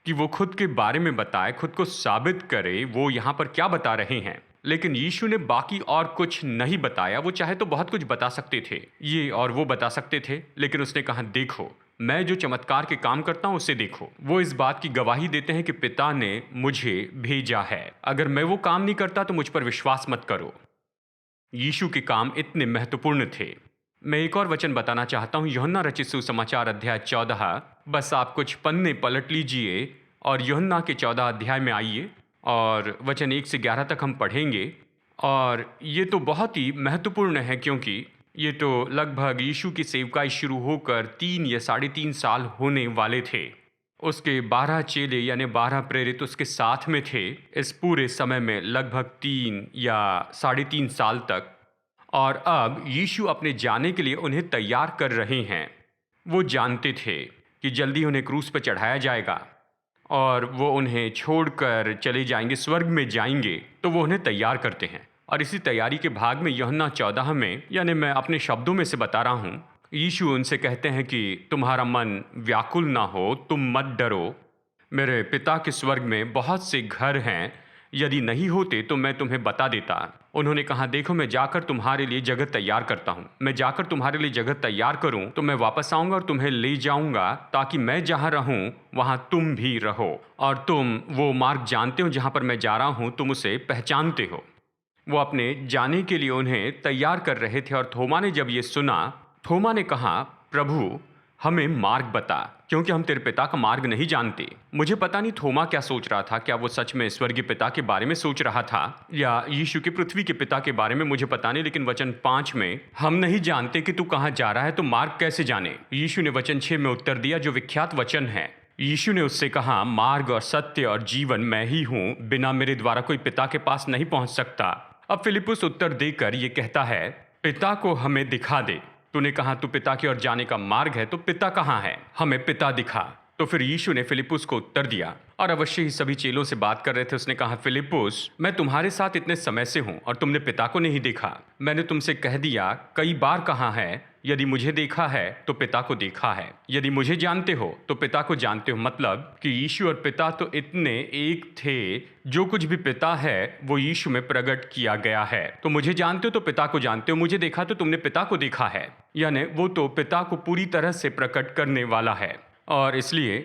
Speaker 1: कि वो खुद के बारे में बताए, खुद को साबित करे, वो यहां पर क्या बता रहे हैं। लेकिन यीशु ने बाकी और कुछ नहीं बताया। वो चाहे तो बहुत कुछ बता सकते थे, ये और वो बता सकते थे, लेकिन उसने कहा, देखो मैं जो चमत्कार के काम करता हूं उसे देखो। वो इस बात की गवाही देते हैं कि पिता ने मुझे भेजा है। अगर मैं वो काम नहीं करता तो मुझ पर विश्वास मत करो। यीशु के काम इतने महत्वपूर्ण थे। मैं एक और वचन बताना चाहता हूं, यूहन्ना रचित सुसमाचार अध्याय 14। बस आप कुछ पन्ने पलट लीजिए और यूहन्ना के 14 अध्याय में आइए और वचन 1 से 11 तक हम पढ़ेंगे। और ये तो बहुत ही महत्वपूर्ण है, क्योंकि ये तो लगभग यीशु की सेवकाई शुरू होकर 3 या 3.5 साल होने वाले थे। उसके 12 चेले यानी 12 प्रेरित उसके साथ में थे इस पूरे समय में, लगभग 3 या 3.5 साल तक। और अब यीशु अपने जाने के लिए उन्हें तैयार कर रहे हैं। वो जानते थे कि जल्दी उन्हें क्रूस पर चढ़ाया जाएगा और वो उन्हें छोड़कर चले जाएंगे, स्वर्ग में जाएंगे। तो वो उन्हें तैयार करते हैं और इसी तैयारी के भाग में यूहन्ना 14 में, यानी मैं अपने शब्दों में से बता रहा हूँ, यीशु उनसे कहते हैं कि तुम्हारा मन व्याकुल ना हो, तुम मत डरो, मेरे पिता के स्वर्ग में बहुत से घर हैं, यदि नहीं होते तो मैं तुम्हें बता देता। उन्होंने कहा, देखो मैं जाकर तुम्हारे लिए जगह तैयार करता हूँ। मैं जाकर तुम्हारे लिए जगह तैयार करूँ तो मैं वापस आऊँगा और तुम्हें ले जाऊँगा, ताकि मैं जहाँ रहूँ वहाँ तुम भी रहो, और तुम वो मार्ग जानते हो जहाँ पर मैं जा रहा हूँ, तुम उसे पहचानते हो। वो अपने जाने के लिए उन्हें तैयार कर रहे थे, और थोमा ने जब ये सुना, थोमा ने कहा, प्रभु हमें मार्ग बता, क्योंकि हम तेरे पिता का मार्ग नहीं जानते। मुझे पता नहीं थोमा क्या सोच रहा था। क्या वो सच में स्वर्गीय पिता के बारे में सोच रहा था या यीशु के पृथ्वी के पिता के बारे में, मुझे पता नहीं। लेकिन वचन 5 में, हम नहीं जानते कि तू कहाँ जा रहा है, तो मार्ग कैसे जाने। यीशु ने वचन 6 में उत्तर दिया, जो विख्यात वचन है। यीशु ने उससे कहा, मार्ग और सत्य और जीवन मैं ही हूँ, बिना मेरे द्वारा कोई पिता के पास नहीं पहुंच सकता। अब फिलिपुस उत्तर देकर ये कहता है, पिता को हमें दिखा दे। तूने कहा तू पिता की ओर जाने का मार्ग है, तो पिता कहाँ है, हमें पिता दिखा। तो फिर यीशु ने फिलिपुस को उत्तर दिया, और अवश्य ही सभी चेलों से बात कर रहे थे। उसने कहा, फिलिपुस मैं तुम्हारे साथ इतने समय से हूं और तुमने पिता को नहीं देखा। मैंने तुमसे कह दिया कई बार कहा है, यदि मुझे देखा है तो पिता को देखा है। यदि मुझे जानते हो तो पिता को जानते हो। मतलब कि यीशु और पिता तो इतने एक थे। जो कुछ भी पिता है वो यीशु में प्रकट किया गया है। तो मुझे जानते हो तो पिता को जानते हो, मुझे देखा तो तुमने पिता को देखा है। यानी वो तो पिता को पूरी तरह से प्रकट करने वाला है, और इसलिए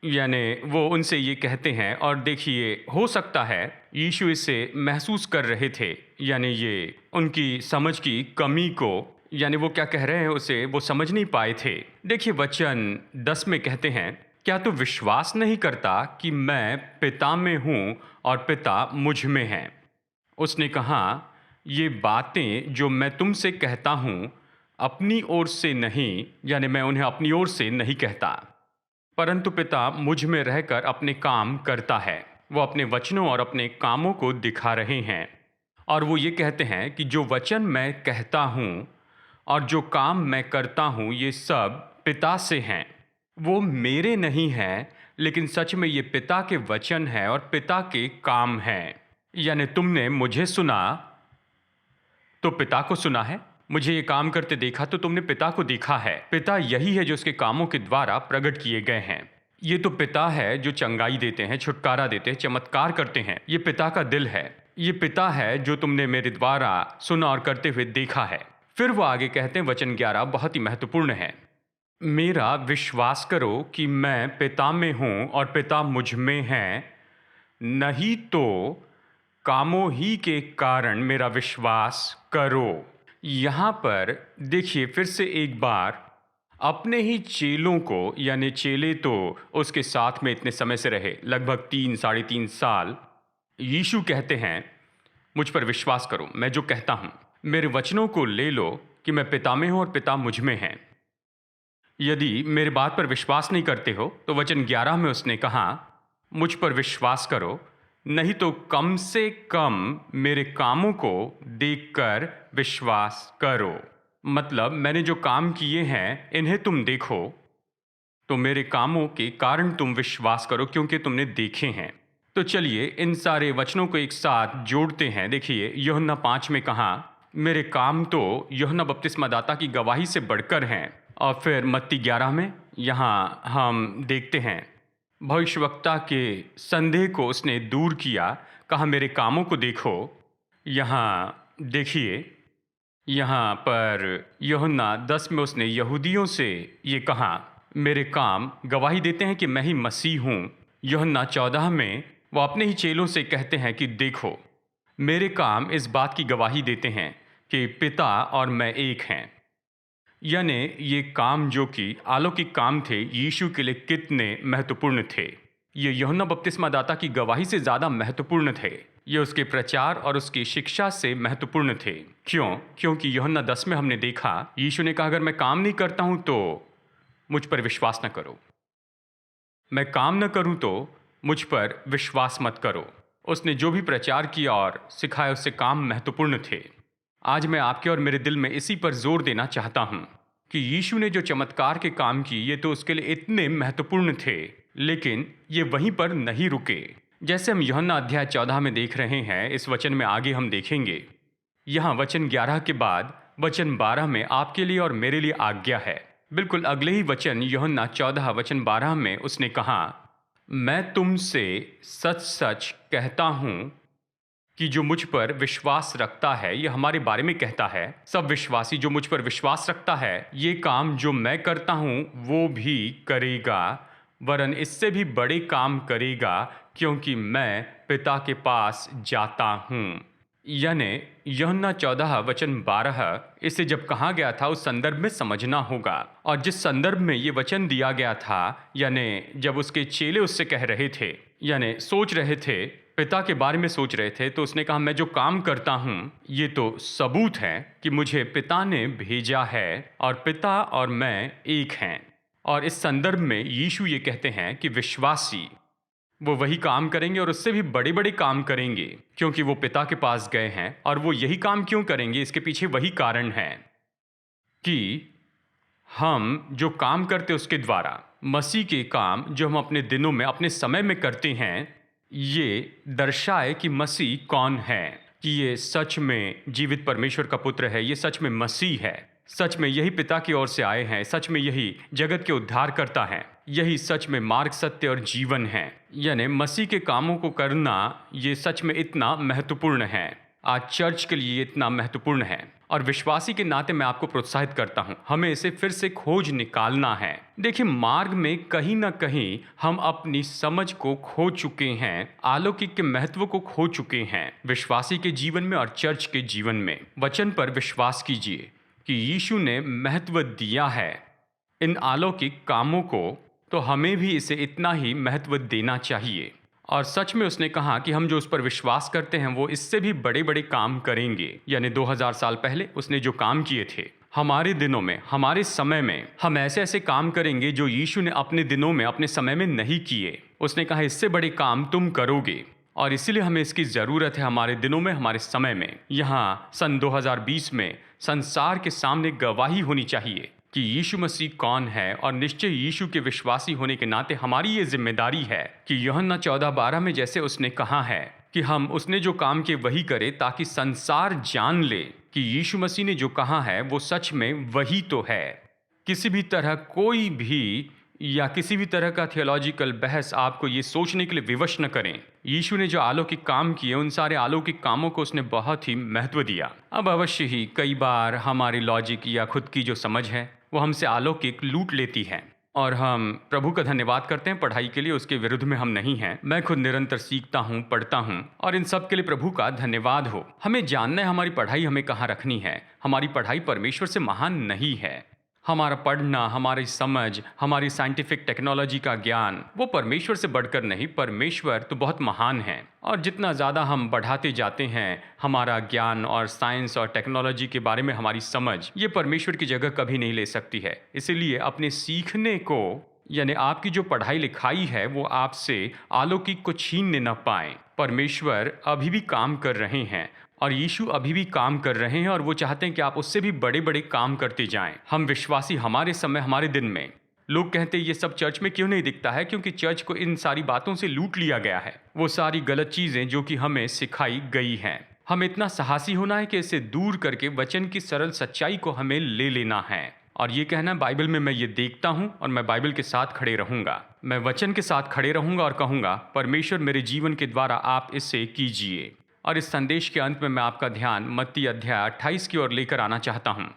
Speaker 1: यानी वो उनसे ये कहते हैं। और देखिए, हो सकता है यीशु इससे महसूस कर रहे थे, यानी ये उनकी समझ की कमी को, यानी वो क्या कह रहे हैं उसे वो समझ नहीं पाए थे। देखिए वचन 10 में कहते हैं, क्या तू विश्वास नहीं करता कि मैं पिता में हूँ और पिता मुझ में है। उसने कहा, ये बातें जो मैं तुमसे कहता हूँ अपनी ओर से नहीं, यानी मैं उन्हें अपनी ओर से नहीं कहता, परंतु पिता मुझ में रहकर अपने काम करता है। वो अपने वचनों और अपने कामों को दिखा रहे हैं। और वो ये कहते हैं कि जो वचन मैं कहता हूँ और जो काम मैं करता हूँ, ये सब पिता से हैं। वो मेरे नहीं हैं, लेकिन सच में ये पिता के वचन है और पिता के काम हैं। यानी तुमने मुझे सुना तो पिता को सुना है, मुझे ये काम करते देखा तो तुमने पिता को देखा है। पिता यही है जो उसके कामों के द्वारा प्रकट किए गए हैं। ये तो पिता है जो चंगाई देते हैं, छुटकारा देते हैं, चमत्कार करते हैं। ये पिता का दिल है। ये पिता है जो तुमने मेरे द्वारा सुना और करते हुए देखा है। फिर वो आगे कहते हैं, वचन 11 बहुत ही महत्वपूर्ण है, मेरा विश्वास करो कि मैं पिता में हूं और पिता मुझ में है, नहीं तो कामों ही के कारण मेरा विश्वास करो। यहाँ पर देखिए फिर से एक बार अपने ही चेलों को, यानी चेले तो उसके साथ में इतने समय से रहे, लगभग 3 साढ़े 3 साल। यीशु कहते हैं, मुझ पर विश्वास करो, मैं जो कहता हूँ, मेरे वचनों को ले लो कि मैं पिता में हूँ और पिता मुझ में है। यदि मेरे बात पर विश्वास नहीं करते हो तो वचन 11 में उसने कहा, मुझ पर विश्वास करो, नहीं तो कम से कम मेरे कामों को देखकर विश्वास करो। मतलब मैंने जो काम किए हैं इन्हें तुम देखो, तो मेरे कामों के कारण तुम विश्वास करो, क्योंकि तुमने देखे हैं। तो चलिए इन सारे वचनों को एक साथ जोड़ते हैं। देखिए यूहन्ना 5 में कहा, मेरे काम तो यूहन्ना बपतिस्मादाता की गवाही से बढ़कर हैं। और फिर मत्ती 11 में यहाँ हम देखते हैं, भविष्यवक्ता के संदेह को उसने दूर किया, कहा मेरे कामों को देखो। यहाँ देखिए, यहाँ पर यूहन्ना 10 में उसने यहूदियों से ये कहा, मेरे काम गवाही देते हैं कि मैं ही मसीह हूँ। यूहन्ना 14 में वो अपने ही चेलों से कहते हैं कि देखो, मेरे काम इस बात की गवाही देते हैं कि पिता और मैं एक हैं। यानी ये काम जो कि अलौकिक काम थे, यीशु के लिए कितने महत्वपूर्ण थे। ये यूहन्ना बपतिस्मादाता की गवाही से ज़्यादा महत्वपूर्ण थे। ये उसके प्रचार और उसकी शिक्षा से महत्वपूर्ण थे। क्यों? क्योंकि यूहन्ना 10 में हमने देखा, यीशु ने कहा, अगर मैं काम नहीं करता हूँ तो मुझ पर विश्वास न करो। मैं काम न करूँ तो मुझ पर विश्वास मत करो। उसने जो भी प्रचार किया और सिखाया, उससे काम महत्वपूर्ण थे। आज मैं आपके और मेरे दिल में इसी पर जोर देना चाहता हूं कि यीशु ने जो चमत्कार के काम किए, ये तो उसके लिए इतने महत्वपूर्ण थे, लेकिन ये वहीं पर नहीं रुके। जैसे हम यूहन्ना अध्याय 14 में देख रहे हैं, इस वचन में आगे हम देखेंगे। यहाँ वचन 11 के बाद वचन 12 में आपके लिए और मेरे लिए आज्ञा है। बिल्कुल अगले ही वचन यूहन्ना 14 वचन 12 में उसने कहा, मैं तुमसे सच सच कहता हूँ, यदि कोई मेरी बात मानता है तो मेरा पिता जो मुझे भेजा है वही मुझ में रहता है और मैं उसमें रहूंगा। यानी वो तो पिता है जो चमत्कार के काम किए, ये तो उसके लिए इतने महत्वपूर्ण थे, लेकिन ये वहीं पर नहीं रुके। जैसे हम यूहन्ना अध्याय 14 में देख रहे हैं, इस वचन में आगे हम देखेंगे। यहाँ वचन 11 के बाद वचन 12 में उसने कहा, मैं तुमसे सच सच कहता हूँ, कि जो मुझ पर विश्वास रखता है, ये हमारे बारे में कहता है, सब विश्वासी जो मुझ पर विश्वास रखता है, ये काम जो मैं करता हूँ वो भी करेगा, वरन इससे भी बड़े काम करेगा, क्योंकि मैं पिता के पास जाता हूँ। यानी यूहन्ना 14 वचन 12, इसे जब कहा गया था उस संदर्भ में समझना होगा। और जिस संदर्भ में ये वचन दिया गया था, यानी जब उसके चेले उससे कह रहे थे, यानी सोच रहे थे, पिता के बारे में सोच रहे थे, तो उसने कहा मैं जो काम करता हूँ ये तो सबूत है कि मुझे पिता ने भेजा है और पिता और मैं एक हैं। और इस संदर्भ में यीशु ये कहते हैं कि विश्वासी वो वही काम करेंगे और उससे भी बड़े बड़े काम करेंगे, क्योंकि वो पिता के पास गए हैं। और वो यही काम क्यों करेंगे, इसके पीछे वही कारण है कि हम जो काम करते उसके द्वारा मसीह के काम जो हम अपने दिनों में अपने समय में करते हैं, ये दर्शाए कि मसीह कौन है, कि ये सच में जीवित परमेश्वर का पुत्र है, ये सच में मसीह है, सच में यही पिता की ओर से आए हैं, सच में यही जगत के उद्धार करता है, यही सच में मार्ग, सत्य और जीवन है। यानी मसीह के कामों को करना ये सच में इतना महत्वपूर्ण है, आज चर्च के लिए इतना महत्वपूर्ण है। और विश्वासी के नाते मैं आपको प्रोत्साहित करता हूं, हमें इसे फिर से खोज निकालना है। देखिए, मार्ग में कहीं ना कहीं हम अपनी समझ को खो चुके हैं, अलौकिक के महत्व को खो चुके हैं विश्वासी के जीवन में और चर्च के जीवन में। वचन पर विश्वास कीजिए कि यीशु ने महत्व दिया है इन अलौकिक कामों को, तो हमें भी इसे इतना ही महत्व देना चाहिए। और सच में उसने कहा कि हम जो उस पर विश्वास करते हैं वो इससे भी बड़े बड़े काम करेंगे। यानी 2000 साल पहले उसने जो काम किए थे, हमारे दिनों में, हमारे समय में हम ऐसे ऐसे काम करेंगे जो यीशु ने अपने दिनों में, अपने समय में नहीं किए। उसने कहा इससे बड़े काम तुम करोगे, और इसीलिए हमें इसकी ज़रूरत है हमारे दिनों में, हमारे समय में। यहाँ सन 2020 में संसार के सामने गवाही होनी चाहिए कि यीशु मसीह कौन है। और निश्चय यीशु के विश्वासी होने के नाते हमारी ये जिम्मेदारी है कि यूहन्ना 14:12 में जैसे उसने कहा है कि हम उसने जो काम किए वही करें, ताकि संसार जान ले कि यीशु मसीह ने जो कहा है वो सच में वही तो है। किसी भी तरह कोई भी या किसी भी तरह का थियोलॉजिकल बहस आपको ये सोचने के लिए विवश न करें। यीशु ने जो अलौकिक काम किए, उन सारे अलौकिक कामों को उसने बहुत ही महत्व दिया। अब अवश्य ही कई बार हमारी लॉजिक या खुद की जो समझ है वो हमसे अलौकिक लूट लेती है, और हम प्रभु का धन्यवाद करते हैं पढ़ाई के लिए, उसके विरुद्ध में हम नहीं हैं। मैं खुद निरंतर सीखता हूँ, पढ़ता हूँ, और इन सब के लिए प्रभु का धन्यवाद हो। हमें जानना है हमारी पढ़ाई हमें कहाँ रखनी है। हमारी पढ़ाई परमेश्वर से महान नहीं है। हमारा पढ़ना, हमारी समझ, हमारी साइंटिफिक टेक्नोलॉजी का ज्ञान, वो परमेश्वर से बढ़कर नहीं। परमेश्वर तो बहुत महान है, और जितना ज़्यादा हम बढ़ाते जाते हैं हमारा ज्ञान और साइंस और टेक्नोलॉजी के बारे में हमारी समझ, ये परमेश्वर की जगह कभी नहीं ले सकती है। इसीलिए अपने सीखने को, यानी आपकी जो पढ़ाई लिखाई है, वो आपसे अलौकिक को छीनने न पाए। परमेश्वर अभी भी काम कर रहे हैं, और यीशु अभी भी काम कर रहे हैं, और वो चाहते हैं कि आप उससे भी बड़े बड़े काम करते जाएं। हम विश्वासी हमारे समय, हमारे दिन में, लोग कहते हैं ये सब चर्च में क्यों नहीं दिखता है, क्योंकि चर्च को इन सारी बातों से लूट लिया गया है। वो सारी गलत चीज़ें जो कि हमें सिखाई गई हैं। हमें इतना साहसी होना है कि इसे दूर करके वचन की सरल सच्चाई को हमें ले लेना है, और ये कहना बाइबल में मैं ये देखता हूँ और मैं बाइबल के साथ खड़े रहूँगा, मैं वचन के साथ खड़े रहूँगा और कहूँगा परमेश्वर मेरे जीवन के द्वारा आप इसे कीजिए। और इस संदेश के अंत में मैं आपका ध्यान मत्ती अध्याय 28 की ओर लेकर आना चाहता हूँ।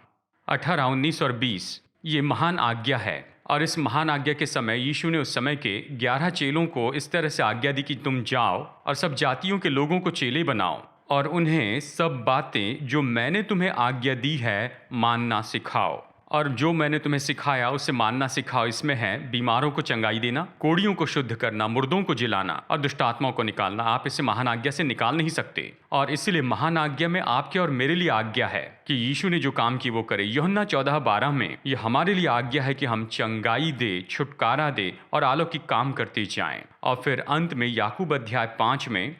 Speaker 1: 18, 19 और 20 ये महान आज्ञा है, और इस महान आज्ञा के समय यीशु ने उस समय के 11 चेलों को इस तरह से आज्ञा दी कि तुम जाओ और सब जातियों के लोगों को चेले बनाओ, और उन्हें सब बातें जो मैंने तुम्हें आज्ञा दी है मानना सिखाओ। और जो मैंने तुम्हें सिखाया उसे मानना सिखाओ। इसमें है बीमारों को चंगाई देना, कोढ़ियों को शुद्ध करना, मुर्दों को जिलाना और दुष्ट आत्माओं को निकालना। आप इसे महान आज्ञा से निकाल नहीं सकते, और इसीलिए महान आज्ञा में आपके और मेरे लिए आज्ञा है कि यीशु ने जो काम की वो करे। यूहन्ना 14:12 में ये हमारे लिए आज्ञा है कि हम चंगाई दे, छुटकारा दे और अलौकिक काम करते जाएं। और फिर अंत में याकूब अध्याय 5 में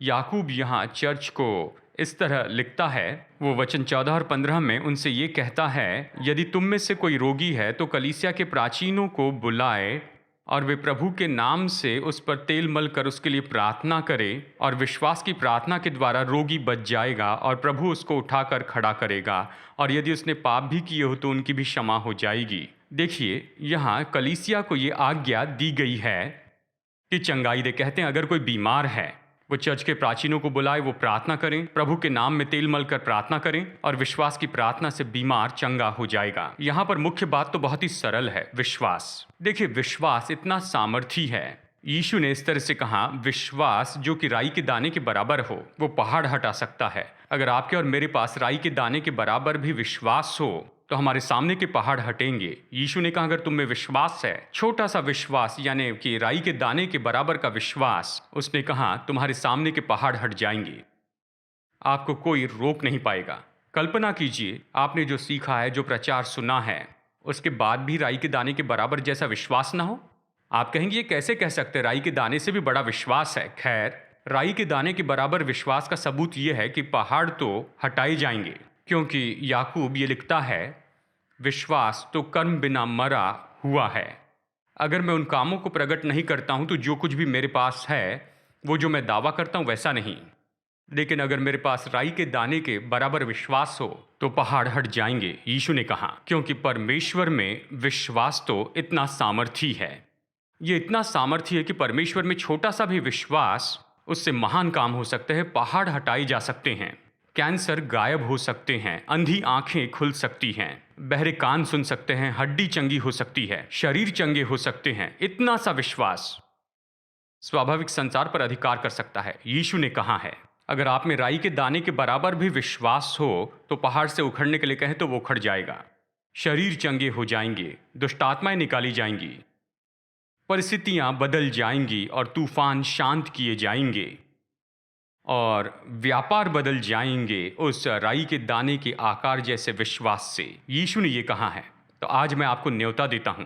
Speaker 1: याकूब यहाँ चर्च को इस तरह लिखता है, वो वचन 14 और 15 में उनसे ये कहता है, यदि तुम में से कोई रोगी है तो कलीसिया के प्राचीनों को बुलाए और वे प्रभु के नाम से उस पर तेल मल कर उसके लिए प्रार्थना करे, और विश्वास की प्रार्थना के द्वारा रोगी बच जाएगा और प्रभु उसको उठाकर खड़ा करेगा, और यदि उसने पाप भी किए हो तो उनकी भी क्षमा हो जाएगी। देखिए, यहाँ कलीसिया को ये आज्ञा दी गई है कि चंगाई दे। कहते हैं अगर कोई बीमार है वो चर्च के प्राचीनों को बुलाए, वो प्रार्थना करें, प्रभु के नाम में तेल मलकर प्रार्थना करें और विश्वास की प्रार्थना से बीमार चंगा हो जाएगा। यहाँ पर मुख्य बात तो बहुत ही सरल है, विश्वास। देखिए, विश्वास इतना सामर्थी है। यीशु ने इस तरह से कहा, विश्वास जो कि राई के दाने के बराबर हो वो पहाड़ हटा सकता है। अगर आपके और मेरे पास राई के दाने के बराबर भी विश्वास हो तो हमारे सामने के पहाड़ हटेंगे। यीशु ने कहा, अगर तुम में विश्वास है, छोटा सा विश्वास, यानी कि राई के दाने के बराबर का विश्वास, उसने कहा तुम्हारे सामने के पहाड़ हट जाएंगे, आपको कोई रोक नहीं पाएगा। कल्पना कीजिए, आपने जो सीखा है, जो प्रचार सुना है, उसके बाद भी राई के दाने के बराबर जैसा विश्वास ना हो। आप कहेंगे, ये कैसे कह सकते, राई के दाने से भी बड़ा विश्वास है। खैर, राई के दाने के बराबर विश्वास का सबूत यह है कि पहाड़ तो हटाए जाएंगे, क्योंकि याकूब ये लिखता है, विश्वास तो कर्म बिना मरा हुआ है। अगर मैं उन कामों को प्रकट नहीं करता हूं तो जो कुछ भी मेरे पास है, वो जो मैं दावा करता हूं वैसा नहीं। लेकिन अगर मेरे पास राई के दाने के बराबर विश्वास हो तो पहाड़ हट जाएंगे, यीशु ने कहा, क्योंकि परमेश्वर में विश्वास तो इतना सामर्थी है। ये इतना सामर्थी है कि परमेश्वर में छोटा सा भी विश्वास, उससे महान काम हो सकते हैं। पहाड़ हटाए जा सकते हैं, कैंसर गायब हो सकते हैं, अंधी आंखें खुल सकती हैं, बहरे कान सुन सकते हैं, हड्डी चंगी हो सकती है, शरीर चंगे हो सकते हैं। इतना सा विश्वास स्वाभाविक संसार पर अधिकार कर सकता है। यीशु ने कहा है, अगर आप में राई के दाने के बराबर भी विश्वास हो तो पहाड़ से उखड़ने के लिए कहें तो वो उखड़ जाएगा। शरीर चंगे हो जाएंगे, दुष्ट आत्माएं निकाली जाएंगी, परिस्थितियां बदल जाएंगी और तूफान शांत किए जाएंगे और व्यापार बदल जाएंगे उस राई के दाने के आकार जैसे विश्वास से। यीशु ने ये कहा है। तो आज मैं आपको न्योता देता हूं,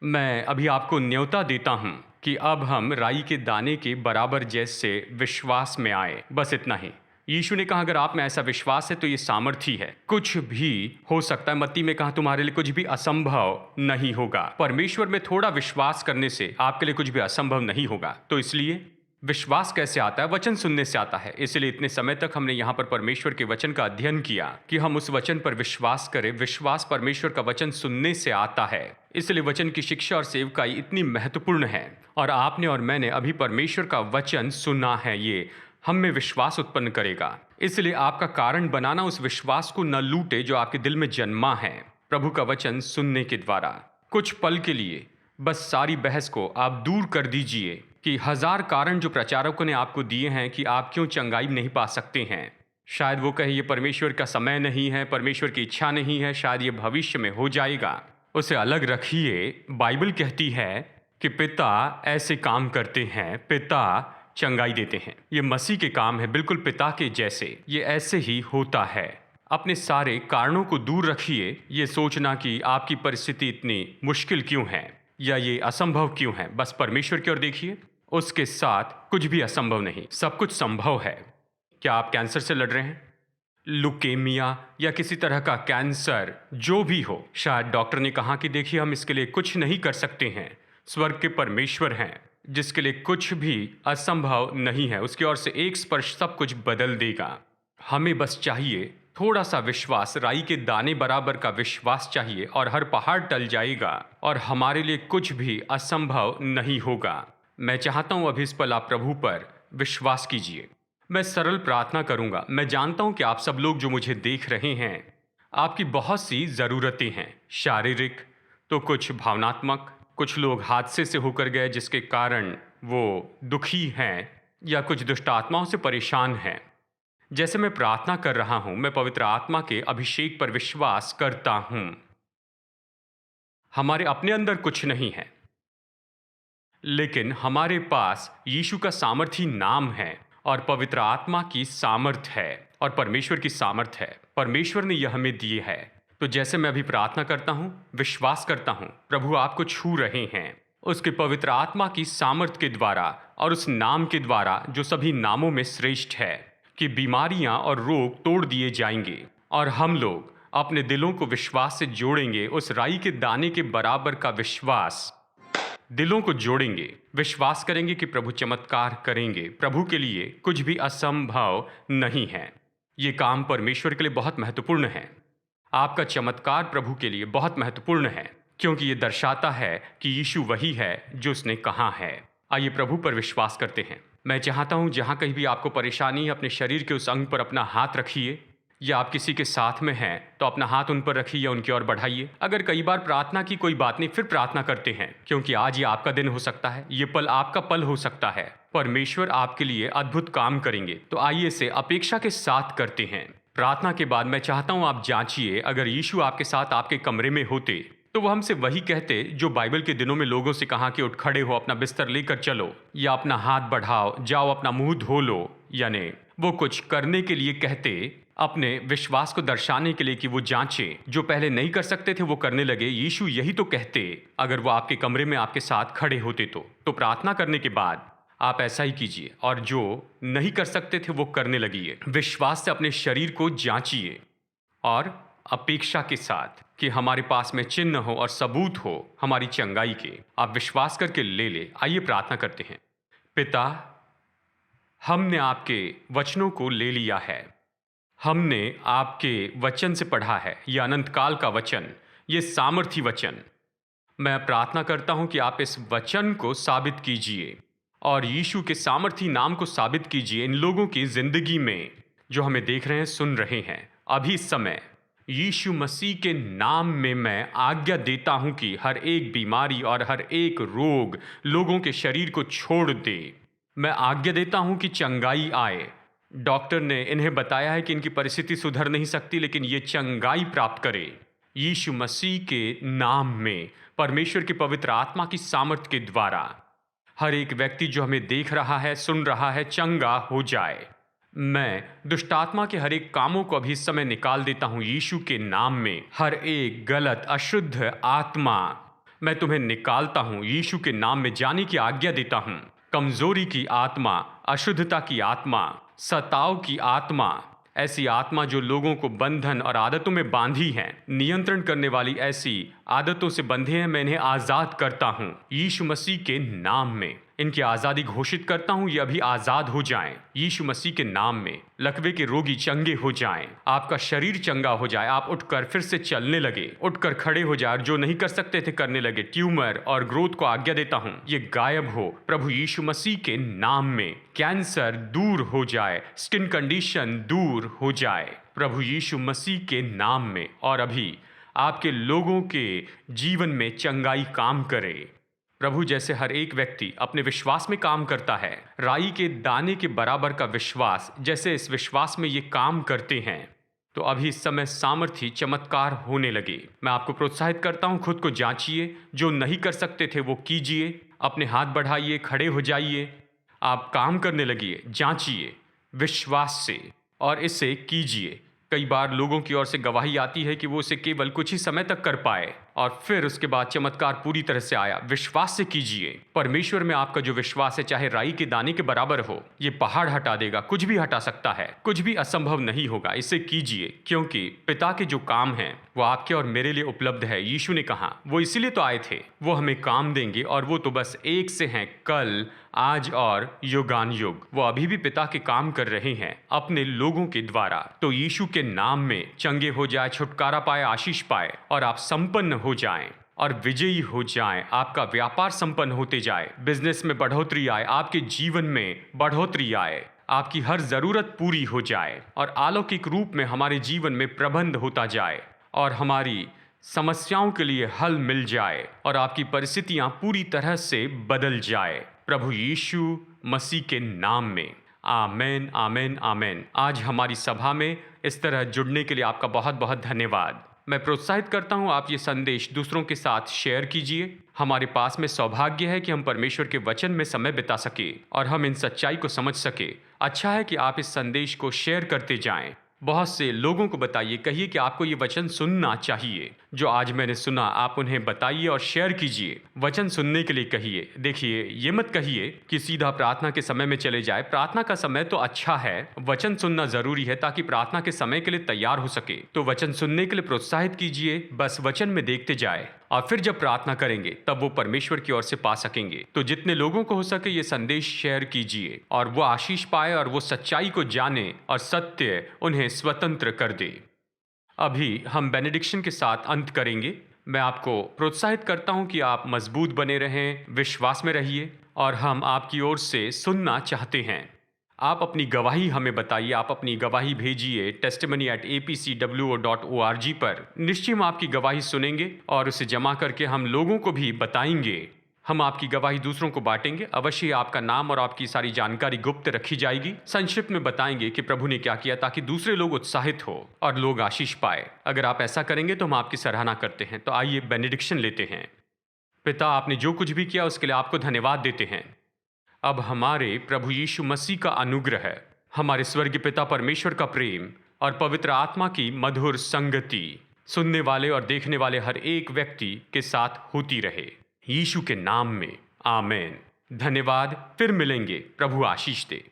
Speaker 1: मैं अभी आपको न्योता देता हूं कि अब हम राई के दाने के बराबर जैसे विश्वास में आए। बस इतना ही। यीशु ने कहा, अगर आप में ऐसा विश्वास है तो ये सामर्थी है, कुछ भी हो सकता है। मत्ती में कहा, तुम्हारे लिए कुछ भी असंभव नहीं होगा। परमेश्वर में थोड़ा विश्वास करने से आपके लिए कुछ भी असंभव नहीं होगा। तो इसलिए विश्वास कैसे आता है? वचन सुनने से आता है। इसलिए इतने समय तक हमने यहाँ पर परमेश्वर के वचन का अध्ययन किया कि हम उस वचन पर विश्वास करें। विश्वास परमेश्वर का वचन सुनने से आता है। इसलिए वचन की शिक्षा और सेवकाई इतनी महत्वपूर्ण है। और आपने और मैंने अभी परमेश्वर का वचन सुना है, ये हम में विश्वास उत्पन्न करेगा। इसलिए आपका कारण बनाना उस विश्वास को न लूटे जो आपके दिल में जन्मा है प्रभु का वचन सुनने के द्वारा। कुछ पल के लिए बस सारी बहस को आप दूर कर दीजिए कि 1000 कारण जो प्रचारकों ने आपको दिए हैं कि आप क्यों चंगाई नहीं पा सकते हैं। शायद वो कहे ये परमेश्वर का समय नहीं है, परमेश्वर की इच्छा नहीं है, शायद ये भविष्य में हो जाएगा। उसे अलग रखिए। बाइबल कहती है कि पिता ऐसे काम करते हैं, पिता चंगाई देते हैं। ये मसीह के काम है, बिल्कुल पिता के जैसे। ये ऐसे ही होता है। अपने सारे कारणों को दूर रखिए, ये सोचना कि आपकी परिस्थिति इतनी मुश्किल क्यों है या ये असंभव क्यों है। बस परमेश्वर की ओर देखिए, उसके साथ कुछ भी असंभव नहीं, सब कुछ संभव है। क्या आप कैंसर से लड़ रहे हैं, लुकेमिया या किसी तरह का कैंसर जो भी हो, शायद डॉक्टर ने कहा कि देखिए हम इसके लिए कुछ नहीं कर सकते हैं। स्वर्ग के परमेश्वर हैं जिसके लिए कुछ भी असंभव नहीं है। उसकी ओर से एक स्पर्श सब कुछ बदल देगा। हमें बस चाहिए थोड़ा सा विश्वास, राई के दाने बराबर का विश्वास चाहिए और हर पहाड़ टल जाएगा और हमारे लिए कुछ भी असंभव नहीं होगा। मैं चाहता हूं अभी इस पल आप प्रभु पर विश्वास कीजिए। मैं सरल प्रार्थना करूंगा। मैं जानता हूं कि आप सब लोग जो मुझे देख रहे हैं, आपकी बहुत सी ज़रूरतें हैं, शारीरिक तो कुछ भावनात्मक। कुछ लोग हादसे से होकर गए जिसके कारण वो दुखी हैं या कुछ दुष्ट आत्माओं से परेशान हैं। जैसे मैं प्रार्थना कर रहा हूं, मैं पवित्र आत्मा के अभिषेक पर विश्वास करता हूं। हमारे अपने अंदर कुछ नहीं है, लेकिन हमारे पास यीशु का सामर्थी नाम है और पवित्र आत्मा की सामर्थ है और परमेश्वर की सामर्थ है। परमेश्वर ने यह हमें दिए है। तो जैसे मैं अभी प्रार्थना करता हूं, विश्वास करता हूं प्रभु आपको छू रहे हैं उसके पवित्र आत्मा की सामर्थ के द्वारा और उस नाम के द्वारा जो सभी नामों में श्रेष्ठ है, कि बीमारियां और रोग तोड़ दिए जाएंगे और हम लोग अपने दिलों को विश्वास से जोड़ेंगे। उस राई के दाने के बराबर का विश्वास दिलों को जोड़ेंगे। विश्वास करेंगे कि प्रभु चमत्कार करेंगे। प्रभु के लिए कुछ भी असंभव नहीं है। ये काम परमेश्वर के लिए बहुत महत्वपूर्ण है। आपका चमत्कार प्रभु के लिए बहुत महत्वपूर्ण है, क्योंकि ये दर्शाता है कि यीशु वही है जो उसने कहा है। आइए प्रभु पर विश्वास करते हैं। मैं चाहता हूं जहां कहीं भी आपको परेशानी है, अपने शरीर के उस अंग पर अपना हाथ रखिए, या आप किसी के साथ में हैं तो अपना हाथ उन पर रखिए या उनकी ओर बढ़ाइए। अगर कई बार प्रार्थना की, कोई बात नहीं, फिर प्रार्थना करते हैं, क्योंकि आज ये आपका दिन हो सकता है, ये पल आपका पल हो सकता है। परमेश्वर आपके लिए अद्भुत काम करेंगे। तो आइए इसे अपेक्षा के साथ करते हैं। प्रार्थना के बाद मैं चाहता हूं आप जांचिए, अगर यीशु आपके साथ आपके कमरे में होते तो वो हमसे वही कहते जो बाइबल के दिनों में लोगों से कहा कि उठ खड़े हो, अपना बिस्तर लेकर चलो, या अपना हाथ बढ़ाओ, जाओ अपना मुंह धो लो। यानी वो कुछ करने के लिए कहते, अपने विश्वास को दर्शाने के लिए कि वो जांचे, जो पहले नहीं कर सकते थे वो करने लगे। यीशु यही तो कहते अगर वो आपके कमरे में आपके साथ खड़े होते तो प्रार्थना करने के बाद आप ऐसा ही कीजिए, और जो नहीं कर सकते थे वो करने लगिए। विश्वास से अपने शरीर को जांचिए और अपेक्षा के साथ कि हमारे पास में चिन्ह हो और सबूत हो हमारी चंगाई के, आप विश्वास करके ले ले। आइए प्रार्थना करते हैं। पिता, हमने आपके वचनों को ले लिया है, हमने आपके वचन से पढ़ा है, ये अनंत काल का वचन, ये सामर्थी वचन। मैं प्रार्थना करता हूं कि आप इस वचन को साबित कीजिए और यीशु के सामर्थी नाम को साबित कीजिए इन लोगों की जिंदगी में जो हमें देख रहे हैं, सुन रहे हैं। अभी इस समय यीशु मसीह के नाम में मैं आज्ञा देता हूं कि हर एक बीमारी और हर एक रोग लोगों के शरीर को छोड़ दे। मैं आज्ञा देता हूं कि चंगाई आए। डॉक्टर ने इन्हें बताया है कि इनकी परिस्थिति सुधर नहीं सकती, लेकिन ये चंगाई प्राप्त करे यीशु मसीह के नाम में, परमेश्वर की पवित्र आत्मा की सामर्थ के द्वारा। हर एक व्यक्ति जो हमें देख रहा है, सुन रहा है, चंगा हो जाए। मैं दुष्टात्मा के हर एक कामों को अभी इस समय निकाल देता हूं यीशु के नाम में। हर एक गलत अशुद्ध आत्मा मैं तुम्हें निकालता हूं यीशु के नाम में, जाने की आज्ञा देता हूं। कमजोरी की आत्मा, अशुद्धता की आत्मा, सताव की आत्मा, ऐसी आत्मा जो लोगों को बंधन और आदतों में बांधी है, नियंत्रण करने वाली ऐसी आदतों से बंधे हैं, मैं इन्हें आजाद करता हूं यीशु मसीह के नाम में। इनकी आजादी घोषित करता हूं, ये अभी आजाद हो जाएं यीशु मसीह के नाम में। लकवे के रोगी चंगे हो जाएं, आपका शरीर चंगा हो जाए, आप उठकर फिर से चलने लगे, उठकर खड़े हो जाए, जो नहीं कर सकते थे करने लगे। ट्यूमर और ग्रोथ को आज्ञा देता हूं, ये गायब हो प्रभु यीशु मसीह के नाम में। कैंसर दूर हो जाए, स्किन कंडीशन दूर हो जाए प्रभु यीशु मसीह के नाम में। और अभी आपके लोगों के जीवन में चंगाई काम करे प्रभु। जैसे हर एक व्यक्ति अपने विश्वास में काम करता है, राई के दाने के बराबर का विश्वास, जैसे इस विश्वास में ये काम करते हैं, तो अभी इस समय सामर्थी चमत्कार होने लगे। मैं आपको प्रोत्साहित करता हूं, खुद को जांचिए, जो नहीं कर सकते थे वो कीजिए, अपने हाथ बढ़ाइए, खड़े हो जाइए, आप काम करने लगिए, जांचिए विश्वास से और इसे कीजिए। कई बार लोगों की ओर से गवाही आती है कि वो इसे केवल कुछ ही समय तक कर पाए और फिर उसके बाद चमत्कार पूरी तरह से आया। विश्वास से कीजिए। परमेश्वर में आपका जो विश्वास है, चाहे राई के दाने के बराबर हो, ये पहाड़ हटा देगा, कुछ भी हटा सकता है, कुछ भी असंभव नहीं होगा। इसे कीजिए, क्योंकि पिता के जो काम हैं वो आपके और मेरे लिए उपलब्ध है। यीशु ने कहा वो इसीलिए तो आए थे, वो हमें काम देंगे, और वो तो बस एक से हैं, कल, आज और युगान युग। वो अभी भी पिता के काम कर रहे हैं अपने लोगों के द्वारा। तो यीशु के नाम में चंगे हो जाए, छुटकारा पाए, आशीष पाए, और आप संपन्न हो जाएं और विजयी हो जाएं। आपका व्यापार संपन्न होते जाए, बिजनेस में बढ़ोतरी आए, आपके जीवन में बढ़ोतरी आए, आपकी हर जरूरत पूरी हो जाए और अलौकिक रूप में हमारे जीवन में प्रबंध होता जाए और हमारी समस्याओं के लिए हल मिल जाए और आपकी परिस्थितियां पूरी तरह से बदल जाए प्रभु यीशु मसीह के नाम में। आमेन, आमेन, आमेन। आज हमारी सभा में इस तरह जुड़ने के लिए आपका बहुत बहुत धन्यवाद। मैं प्रोत्साहित करता हूं, आप ये संदेश दूसरों के साथ शेयर कीजिए। हमारे पास में सौभाग्य है कि हम परमेश्वर के वचन में समय बिता सके और हम इन सच्चाई को समझ सके। अच्छा है कि आप इस संदेश को शेयर करते जाएं, बहुत से लोगों को बताइए, कहिए कि आपको ये वचन सुनना चाहिए। जो आज मैंने सुना आप उन्हें बताइए और शेयर कीजिए। वचन सुनने के लिए कहिए। देखिए, ये मत कहिए कि सीधा प्रार्थना के समय में चले जाए। प्रार्थना का समय तो अच्छा है, वचन सुनना जरूरी है ताकि प्रार्थना के समय के लिए तैयार हो सके। तो वचन सुनने के लिए प्रोत्साहित कीजिए, बस वचन में देखते जाए और फिर जब प्रार्थना करेंगे तब वो परमेश्वर की ओर से पा सकेंगे। तो जितने लोगों को हो सके ये संदेश शेयर कीजिए और वो आशीष पाए और वो सच्चाई को जाने और सत्य उन्हें स्वतंत्र कर दे। अभी हम बेनेडिक्शन के साथ अंत करेंगे। मैं आपको प्रोत्साहित करता हूं कि आप मजबूत बने रहें, विश्वास में रहिए और हम आपकी ओर से सुनना चाहते हैं। आप अपनी गवाही हमें बताइए, आप अपनी गवाही भेजिए testimony@apcwo.org पर। निश्चय हम आपकी गवाही सुनेंगे और उसे जमा करके हम लोगों को भी बताएंगे। हम आपकी गवाही दूसरों को बांटेंगे। अवश्य आपका नाम और आपकी सारी जानकारी गुप्त रखी जाएगी। संक्षिप्त में बताएंगे कि प्रभु ने क्या किया, ताकि दूसरे लोग उत्साहित हो और लोग आशीष पाए। अगर आप ऐसा करेंगे तो हम आपकी सराहना करते हैं। तो आइए बेनेडिक्शन लेते हैं। पिता, आपने जो कुछ भी किया उसके लिए आपको धन्यवाद देते हैं। अब हमारे प्रभु यीशु मसीह का अनुग्रह, हमारे स्वर्गीय पिता परमेश्वर का प्रेम और पवित्र आत्मा की मधुर संगति सुनने वाले और देखने वाले हर एक व्यक्ति के साथ होती रहे, यीशु के नाम में, आमेन। धन्यवाद। फिर मिलेंगे। प्रभु आशीष दे।